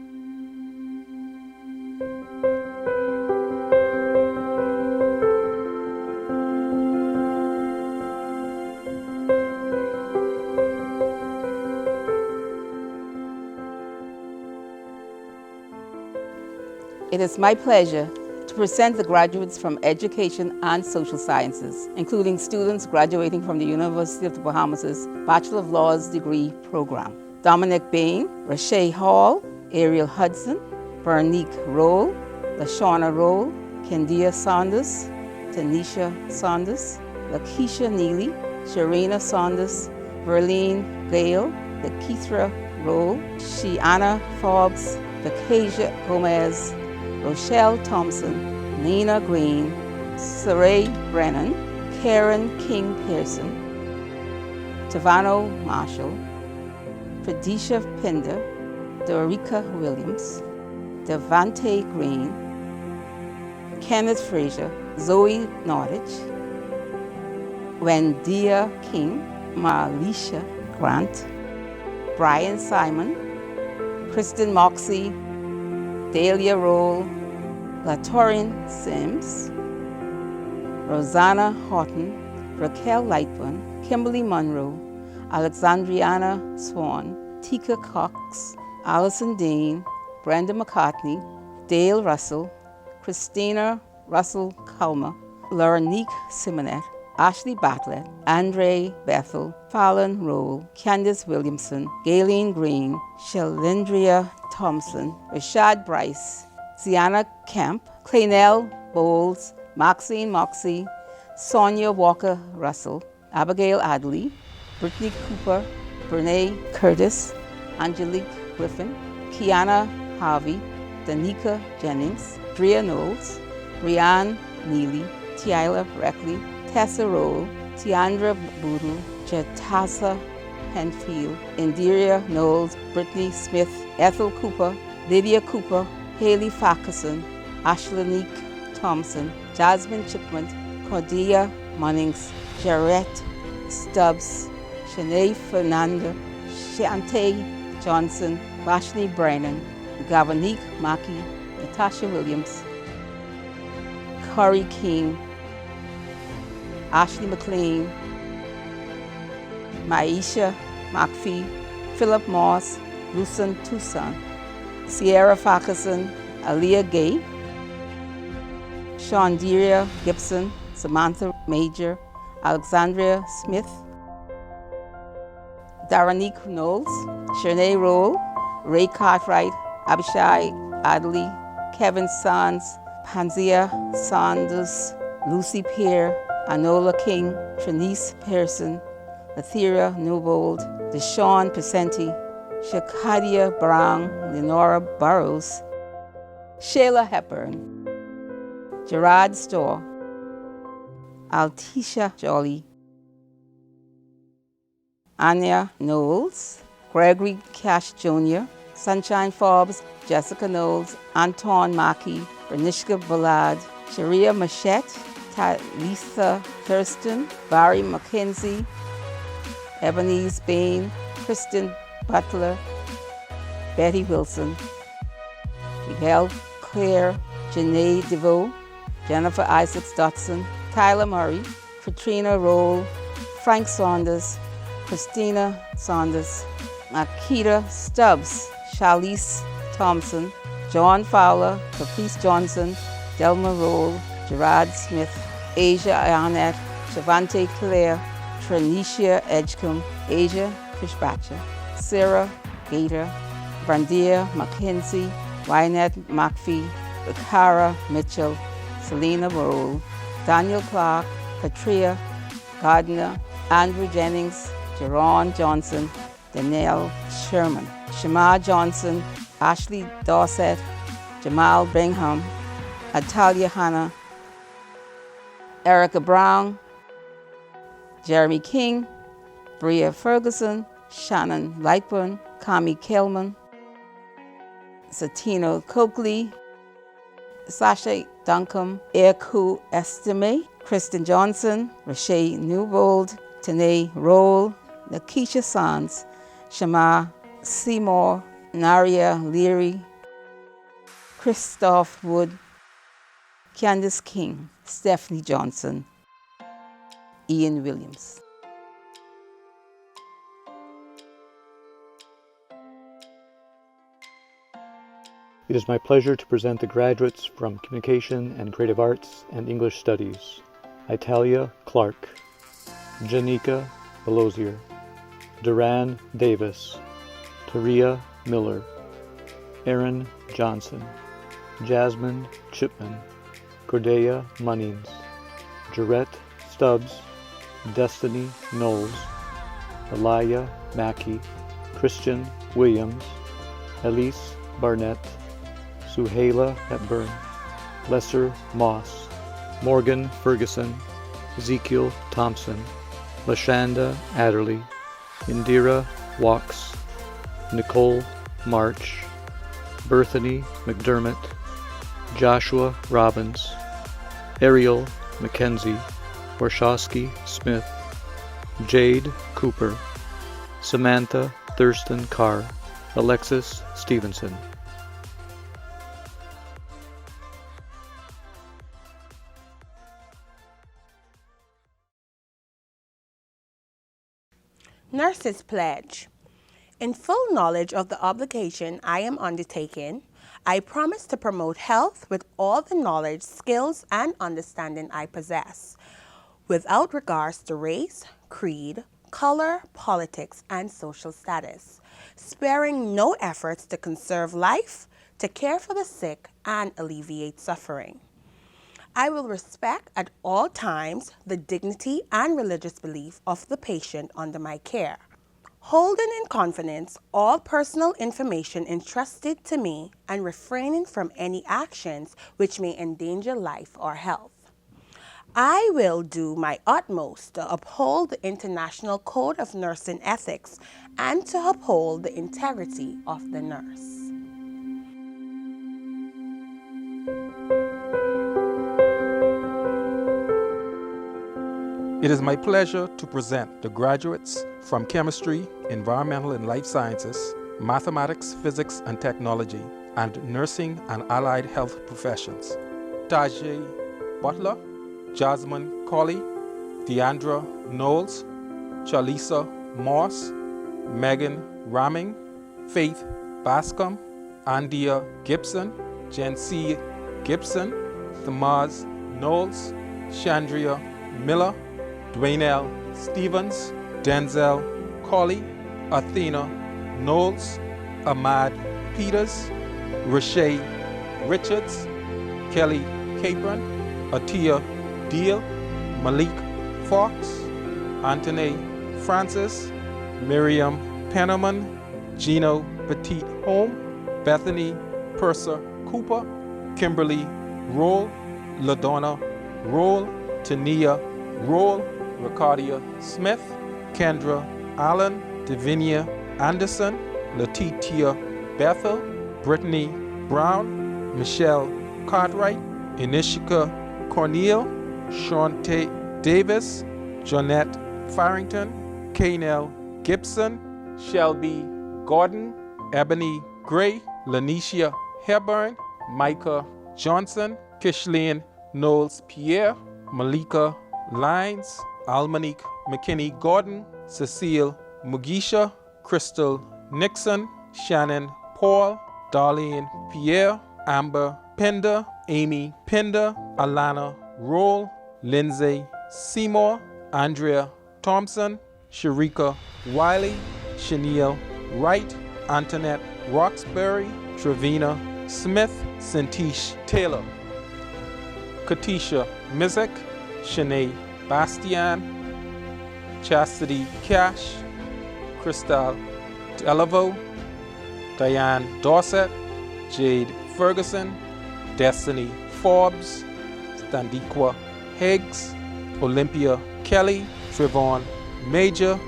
It is my pleasure to present the graduates from Education and Social Sciences, including students graduating from the University of the Bahamas' Bachelor of Laws degree program. Dominic Bain, Rashay Hall, Ariel Hudson, Bernique Roll, LaShawna Roll, Kendia Saunders, Tanisha Saunders, Lakeisha Neely, Sharina Saunders, Verlene Gale, Lakeithra Roll, Shiana Forbes, Lakeisha Gomez, Rochelle Thompson, Nina Green, Saray Brennan, Karen King Pearson, Tavano Marshall, Pradisha Pinder, Dorica Williams, Devante Green, Kenneth Frazier, Zoe Nordich, Wendia King, Marlisha Grant, Brian Simon, Kristen Moxie, Dahlia Roll, Latorin Sims, Rosanna Horton, Raquel Lightburn, Kimberly Monroe, Alexandriana Swan, Tika Cox, Allison Dean, Brenda McCartney, Dale Russell, Christina Russell Culmer, Laurenique Simonet, Ashley Bartlett, Andre Bethel, Fallon Roll, Candice Williamson, Gayleen Green, Shalindria Thompson, Rashad Bryce, Ziana Kemp, Claynell Bowles, Maxine Moxie, Sonia Walker Russell, Abigail Adley, Brittany Cooper, Brene Curtis, Angelique Griffin, Kiana Harvey, Danica Jennings, Drea Knowles, Brianne Neely, Tiala Reckley, Tessa Roll, Tiandra Boodle, Jatassa Henfield, Indiria Knowles, Brittany Smith, Ethel Cooper, Lydia Cooper, Haley Farquharson, Ashlenique Thompson, Jasmine Chipman, Cordelia Munnings, Jarrett Stubbs, Shanae Fernanda, Shantae Johnson, Vashni Brennan, Gavanique Mackey, Natasha Williams, Corey King, Ashley McLean, Maisha McPhee, Philip Moss, Lucen Tucson, Sierra Farquharson, Aaliyah Gay, Shonderia Gibson, Samantha Major, Alexandria Smith, Daranique Knowles, Shanae Roll, Ray Cartwright, Abishai Adley, Kevin Sands, Panzia Saunders, Lucy Peer, Anola King, Trinice Pearson, Athera Newbold, Deshawn Pesenti, Shakadia Brown, Lenora Burrows, Shayla Hepburn, Gerard Storr, Altisha Jolly, Anya Knowles, Gregory Cash Jr., Sunshine Forbes, Jessica Knowles, Anton Mackey, Bernishka Ballard, Sharia Machette, Talisa Thurston, Barry McKenzie, Ebenezer Bain, Kristen Butler, Betty Wilson, Miguel Claire, Janae DeVoe, Jennifer Isaacs Dotson, Tyler Murray, Katrina Roll, Frank Saunders, Christina Saunders, Akita Stubbs, Charlize Thompson, John Fowler, Caprice Johnson, Delma Roll, Gerard Smith, Asia Arnett, Shavante Claire, Trinicia Edgecombe, Asia Fishbacher, Sarah Gator, Brandia McKenzie, Wynette McPhee, Ricara Mitchell, Selena Roll, Daniel Clark, Patria Gardner, Andrew Jennings, Jerron Johnson, Danielle Sherman, Shamar Johnson, Ashley Dorset, Jamal Bingham, Atalia Hanna, Erica Brown, Jeremy King, Bria Ferguson, Shannon Lightburn, Kami Kelman, Satino Coakley, Sasha Duncombe, Erku Estime, Kristen Johnson, Rashay Newbold, Tanae Roll, Nakisha Sands, Shama Seymour, Naria Leary, Christoph Wood, Candice King, Stephanie Johnson, Ian Williams. It is my pleasure to present the graduates from Communication and Creative Arts and English Studies: Italia Clark, Janika Belosier, Duran Davis, Taria Miller, Aaron Johnson, Jasmine Chipman, Cordelia Munnings, Jarrett Stubbs, Destiny Knowles, Elia Mackey, Christian Williams, Elise Barnett, Suhaila Hepburn, Lesser Moss, Morgan Ferguson, Ezekiel Thompson, Lashanda Adderley, Indira Walks, Nicole March, Berthany McDermott, Joshua Robbins, Ariel McKenzie, Warshawski Smith, Jade Cooper, Samantha Thurston Carr, Alexis Stevenson. Nurses Pledge. In full knowledge of the obligation I am undertaking, I promise to promote health with all the knowledge, skills, and understanding I possess, without regards to race, creed, color, politics, and social status, sparing no efforts to conserve life, to care for the sick, and alleviate suffering. I will respect at all times the dignity and religious belief of the patient under my care, holding in confidence all personal information entrusted to me and refraining from any actions which may endanger life or health. I will do my utmost to uphold the International Code of Nursing Ethics and to uphold the integrity of the nurse. It is my pleasure to present the graduates from Chemistry, Environmental and Life Sciences, Mathematics, Physics and Technology, and Nursing and Allied Health Professions. Tajay Butler, Jasmine Colley, Deandra Knowles, Chalisa Moss, Megan Ramming, Faith Bascom, Andia Gibson, Jency Gibson, Thamaz Knowles, Chandria Miller, Dwaynell Stevens, Denzel Colley, Athena Knowles, Ahmad Peters, Rashay Richards, Kelly Capron, Atia Deal, Malik Fox, Anthony Francis, Miriam Pennerman, Gino Petit Home, Bethany Purser Cooper, Kimberly Roll, LaDonna Roll, Tania Roll, Ricardia Smith, Kendra Allen, Davinia Anderson, Letitia Bethel, Brittany Brown, Michelle Cartwright, Inishika Cornell, Shante Davis, Jonette Farrington, Kaynell Gibson, Shelby Gordon, Ebony Gray, Lanisha Hepburn, Micah Johnson, Kishleen Knowles Pierre, Malika Lines, Almonique McKinney Gordon, Cecile Mugisha, Crystal Nixon, Shannon Paul, Darlene Pierre, Amber Pender, Amy Pender, Alana Roll, Lindsay Seymour, Andrea Thompson, Sharika Wiley, Shaniel Wright, Antoinette Roxbury, Trevina Smith, Santish Taylor, Katisha Mizik, Shanae Bastian, Chastity Cash, Crystal Delaveau, Diane Dorset, Jade Ferguson, Destiny Forbes, Standiqua Higgs, Olympia Kelly, Trevon Major,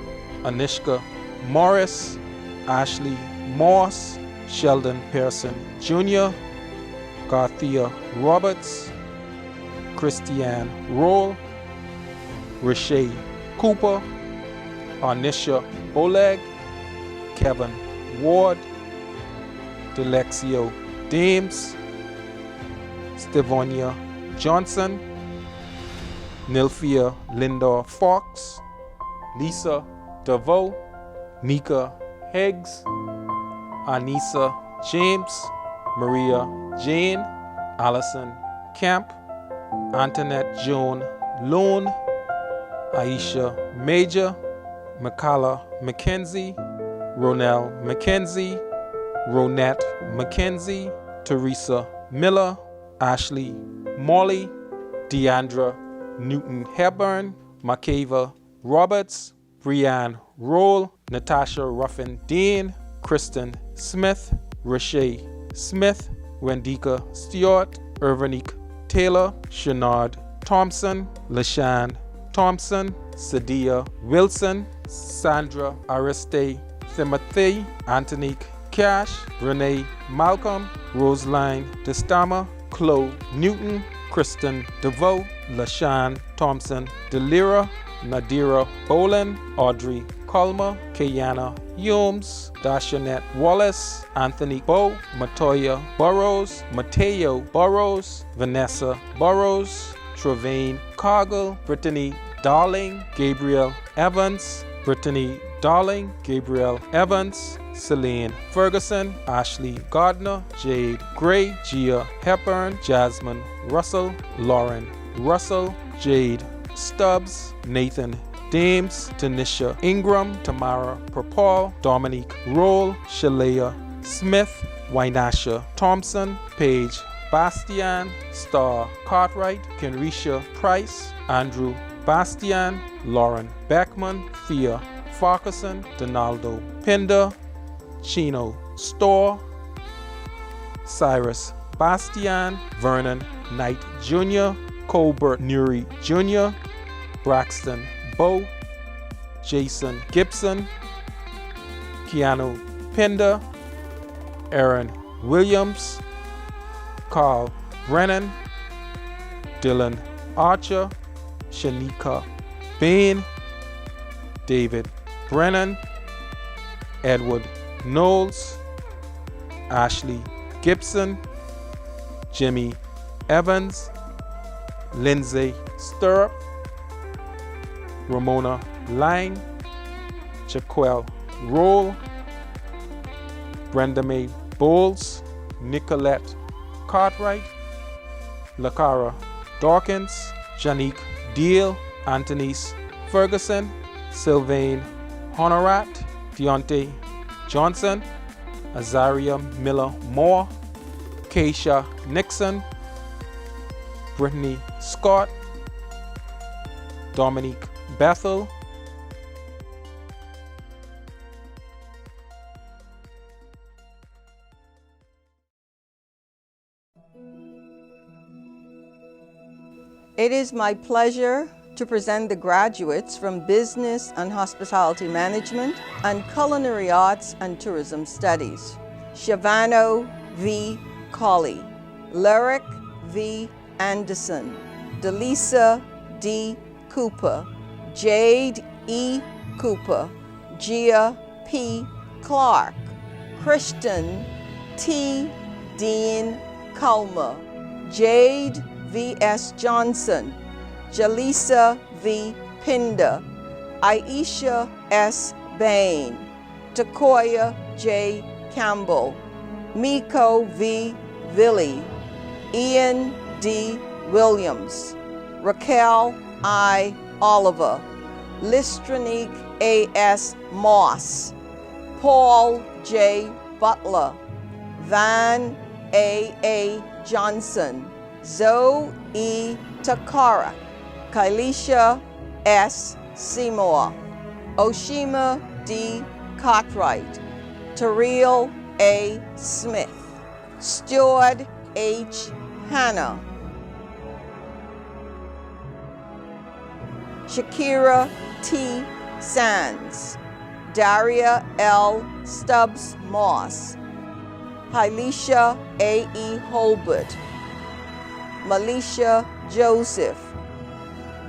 Anishka Morris, Ashley Moss, Sheldon Pearson Jr., Garthia Roberts, Christiane Roll, Rashay Cooper, Arnisha Oleg, Kevin Ward, Delexio Dames, Stevonia Johnson, Nilphia Lindor Fox, Lisa DeVoe, Nika Higgs, Anissa James, Maria Jane Allison Kemp, Antoinette Joan Loan, Aisha Major, Makala McKenzie, Ronell McKenzie, Ronette McKenzie, Teresa Miller, Ashley Molly, Deandra Newton Hepburn, Makava Roberts, Brianne Roll, Natasha Ruffin Dean, Kristen Smith, Rashay Smith, Wendika Stewart, Irvinique Taylor, Shenard Thompson, LaShawn Thompson, Sadia Wilson, Sandra Ariste Timothy, Antonique Cash, Renee Malcolm, Roseline Destama, Chloe Newton, Kristen DeVoe, LaShawn Thompson Delira, Nadira Bolin, Audrey Colmer, Kayana Humes, Dashanet Wallace, Anthony Bow, Matoya Burrows, Mateo Burrows, Vanessa Burrows, Trevane Cargill, Brittany Darling, Gabriel Evans, Brittany Darling, Gabriel Evans, Celine Ferguson, Ashley Gardner, Jade Gray, Gia Hepburn, Jasmine Russell, Lauren Russell, Jade Stubbs, Nathan Dames, Tanisha Ingram, Tamara Propal, Dominique Roll, Shalea Smith, Wynasha Thompson, Paige Bastian, Star Cartwright, Kenrisha Price, Andrew Bastian, Lauren Beckman, Thea Farquharson, Donaldo Pinder, Chino Storr, Cyrus Bastian, Vernon Knight Jr., Colbert Nuri Jr., Braxton Bow, Jason Gibson, Keanu Pinder, Aaron Williams, Carl Brennan, Dylan Archer, Shanika Bain, David Brennan, Edward Knowles, Ashley Gibson, Jimmy Evans, Lindsay Stirrup, Ramona Lang, Jaquel Roll, Brenda Mae Bowles, Nicolette Cartwright, Lakara Dawkins, Janique Deal, Antonice Ferguson, Sylvain Honorat, Deontay Johnson, Azaria Miller Moore, Keisha Nixon, Brittany Scott, Dominique Bethel, It is my pleasure to present the graduates from Business and Hospitality Management and Culinary Arts and Tourism Studies. Shavano V. Colley, Lyric V. Anderson, Delisa D. Cooper, Jade E. Cooper, Gia P. Clark, Christian T. Dean Culmer, Jade V.S. Johnson, Jalisa V. Pinder, Aisha S. Bain, Takoya J. Campbell, Miko V. Villi, Ian D. Williams, Raquel I. Oliver, Listronique A.S. Moss, Paul J. Butler, Van A. Johnson, Zoe E. Takara, Kailisha S. Seymour, Oshima D. Cartwright, Tariel A. Smith, Stuart H. Hanna, Shakira T. Sands, Daria L. Stubbs Moss, Hylisha A. E. Holbert, Malisha Joseph,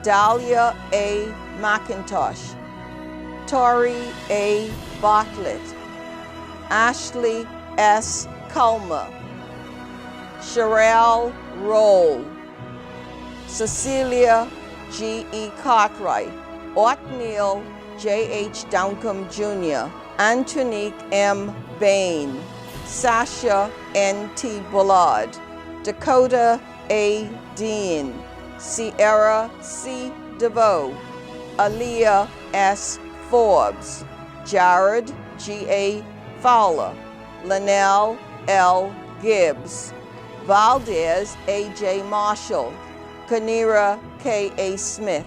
Dahlia A. McIntosh, Tori A. Bartlett, Ashley S. Culmer, Sherelle Roll, Cecilia G. E. Cartwright, Othniel J. H. Duncombe Jr., Antonique M. Bain, Sasha N.T. Bullard, Dakota A. Dean, Sierra C. DeVoe, Aaliyah S. Forbes, Jared G.A. Fowler, Linnell L. Gibbs, Valdez A.J. Marshall, Kanira K.A. Smith,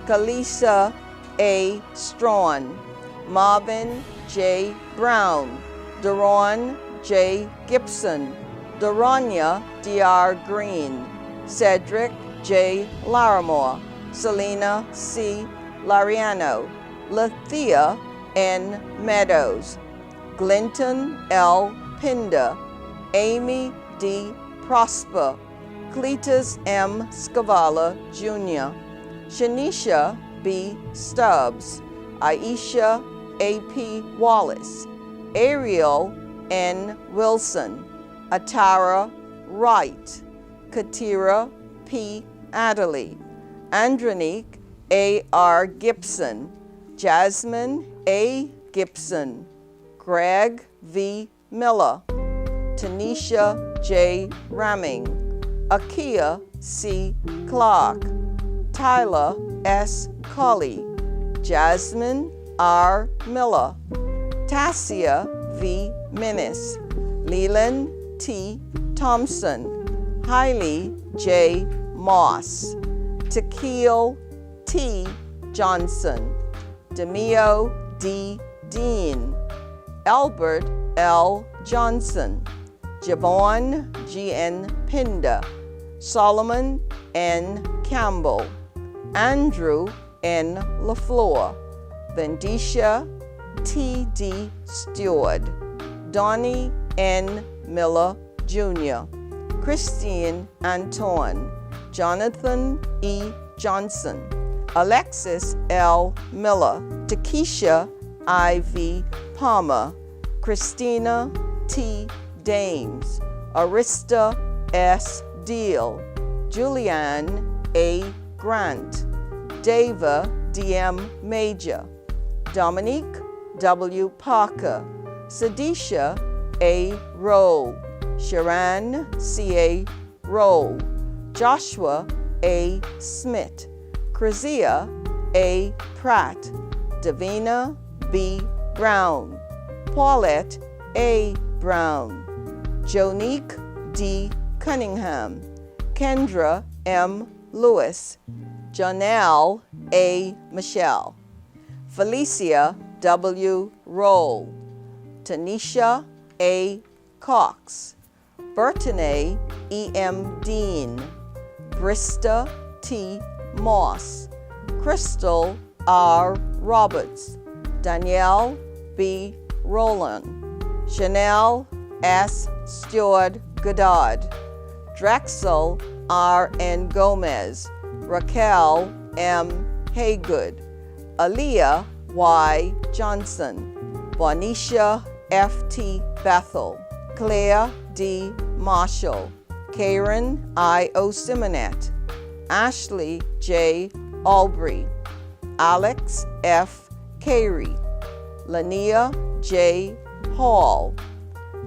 Kalisa A. Strawn, Marvin J. Brown, Daron J. Gibson, Daronya D.R. Green, Cedric J. Larimore, Selena C. Lariano, Lathea N. Meadows, Glinton L. Pinder, Amy D. Prosper, Cletus M. Scavala Jr., Shanisha B. Stubbs, Aisha A.P. Wallace, Ariel N. Wilson, Atara Wright, Katira P. Adderley, Andronique A.R. Gibson, Jasmine A. Gibson, Greg V. Miller, Tanisha J. Ramming, Akia C. Clark, Tyler S. Colley, Jasmine R. Miller, Tassia V. Minnis, Leland T. Thompson, Hailey J. Moss, Tequil T. Johnson, Demio D. Dean, Albert L. Johnson, Javon G.N. Pinder, Solomon N. Campbell, Andrew N. LaFleur, Vendisha T.D. Stewart, Donnie N. Miller Jr., Christine Antoine, Jonathan E. Johnson, Alexis L. Miller, Takesha I.V. Palmer, Christina T. Dames, Arista S. Deal, Julianne A. Grant, Dava D.M. Major, Dominique W. Parker, Sadisha A. Roll, Sharon C.A. Roll, Joshua A. Smith, Krazia A. Pratt, Davina B. Brown, Paulette A. Brown, Jonique D. Cunningham, Kendra M. Lewis, Janelle A. Michelle, Felicia W. Roll, Tanisha A. Cox, Bertone E. M. Dean, Brista T. Moss, Crystal R. Roberts, Danielle B. Rowland, Chanel S. Stewart Goddard, Drexel R. N. Gomez, Raquel M. Haygood, Aaliyah Y. Johnson, Bonisha F. T. Bethel, Claire D. Marshall, Karen I. O. Simonet, Ashley J. Albury, Alex F. Carey, Lania J. Hall,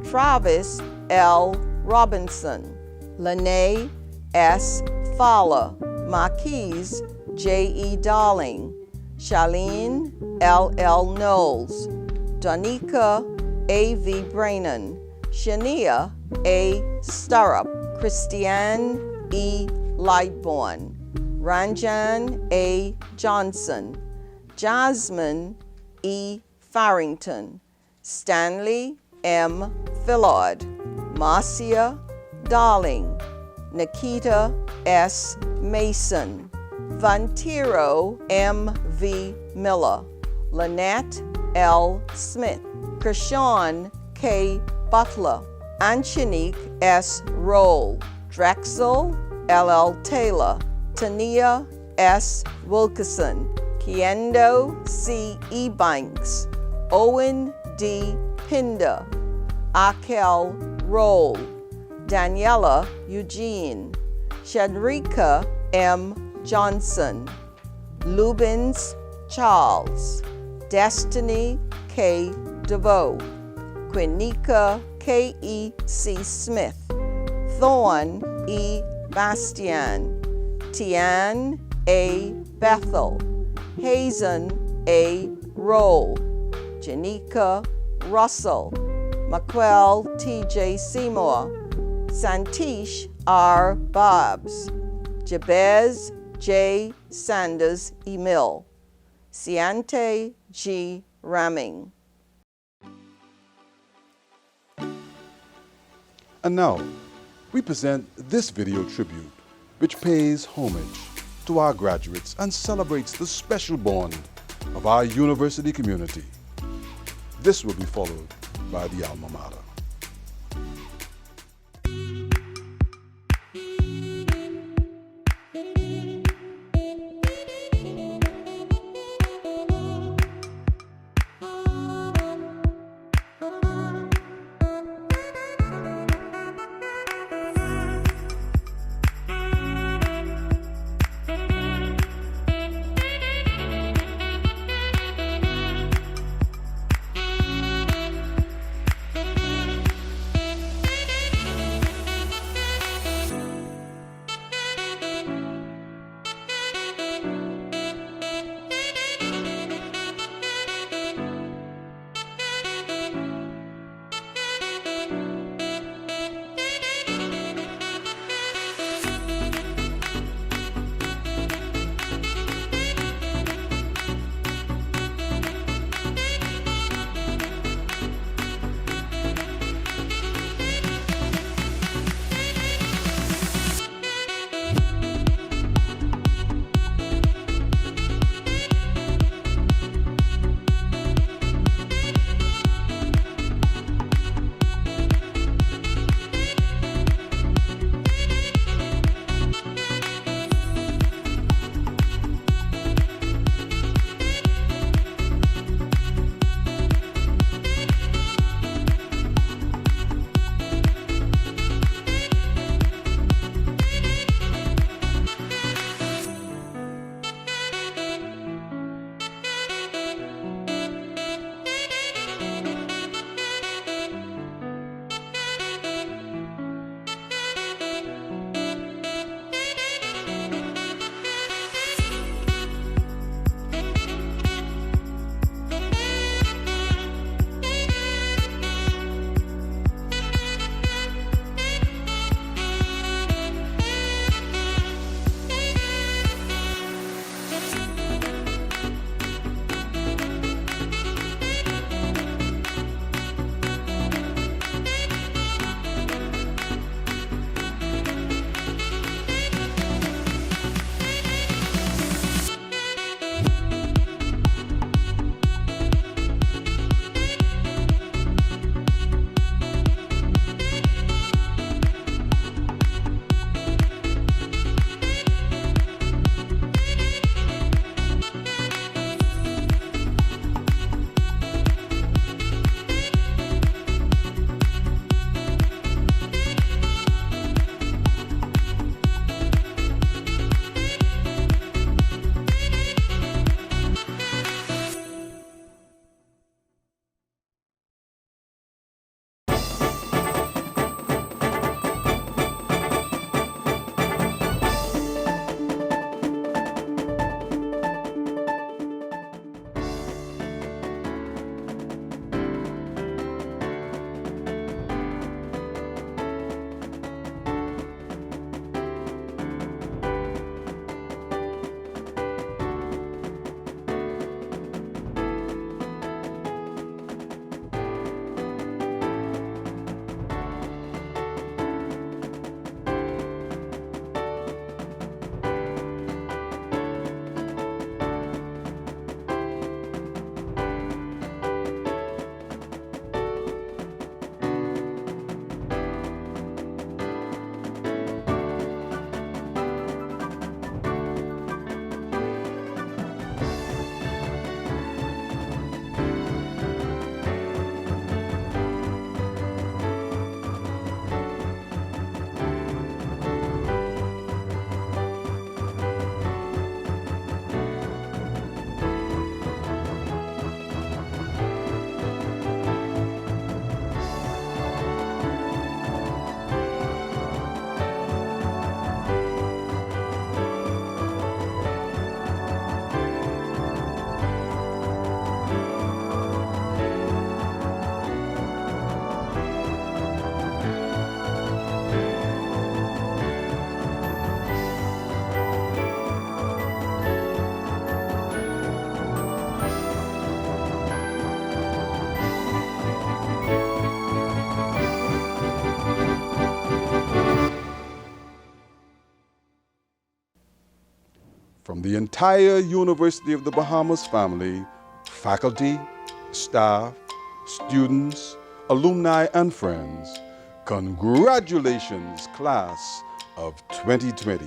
Travis L. Robinson, Lene S. Fowler, Marquise J. E. Darling, Charlene L. L. Knowles, Donika A. V. Brannon, Shania A. Sturrup, Christiane E. Lightborn, Ranjan A. Johnson, Jasmine E. Farrington, Stanley M. Fillard, Marcia Darling, Nikita S. Mason, Vantiro M. V. Miller, Lynette L. Smith, Kershawn K. Butler, Anshanique S. Roll, Drexel L. L. Taylor, Tania S. Wilkerson, Kiendo C. E. Banks, Owen D. Pinder, Akel Roll, Daniela Eugene, Shadrika M. Johnson, Lubins Charles, Destiny K. DeVoe, Quinika K. K.E.C. Smith, Thorn E. Bastian, Tian A. Bethel, Hazen A. Roll, Janika Russell, Maquel T.J. Seymour, Santish R. Bobs, Jabez J. Sanders Emil, Ciante G. Ramming. And now, we present this video tribute, which pays homage to our graduates and celebrates the special bond of our university community. This will be followed by the alma mater. From the entire University of the Bahamas family, faculty, staff, students, alumni, and friends, congratulations, class of 2020.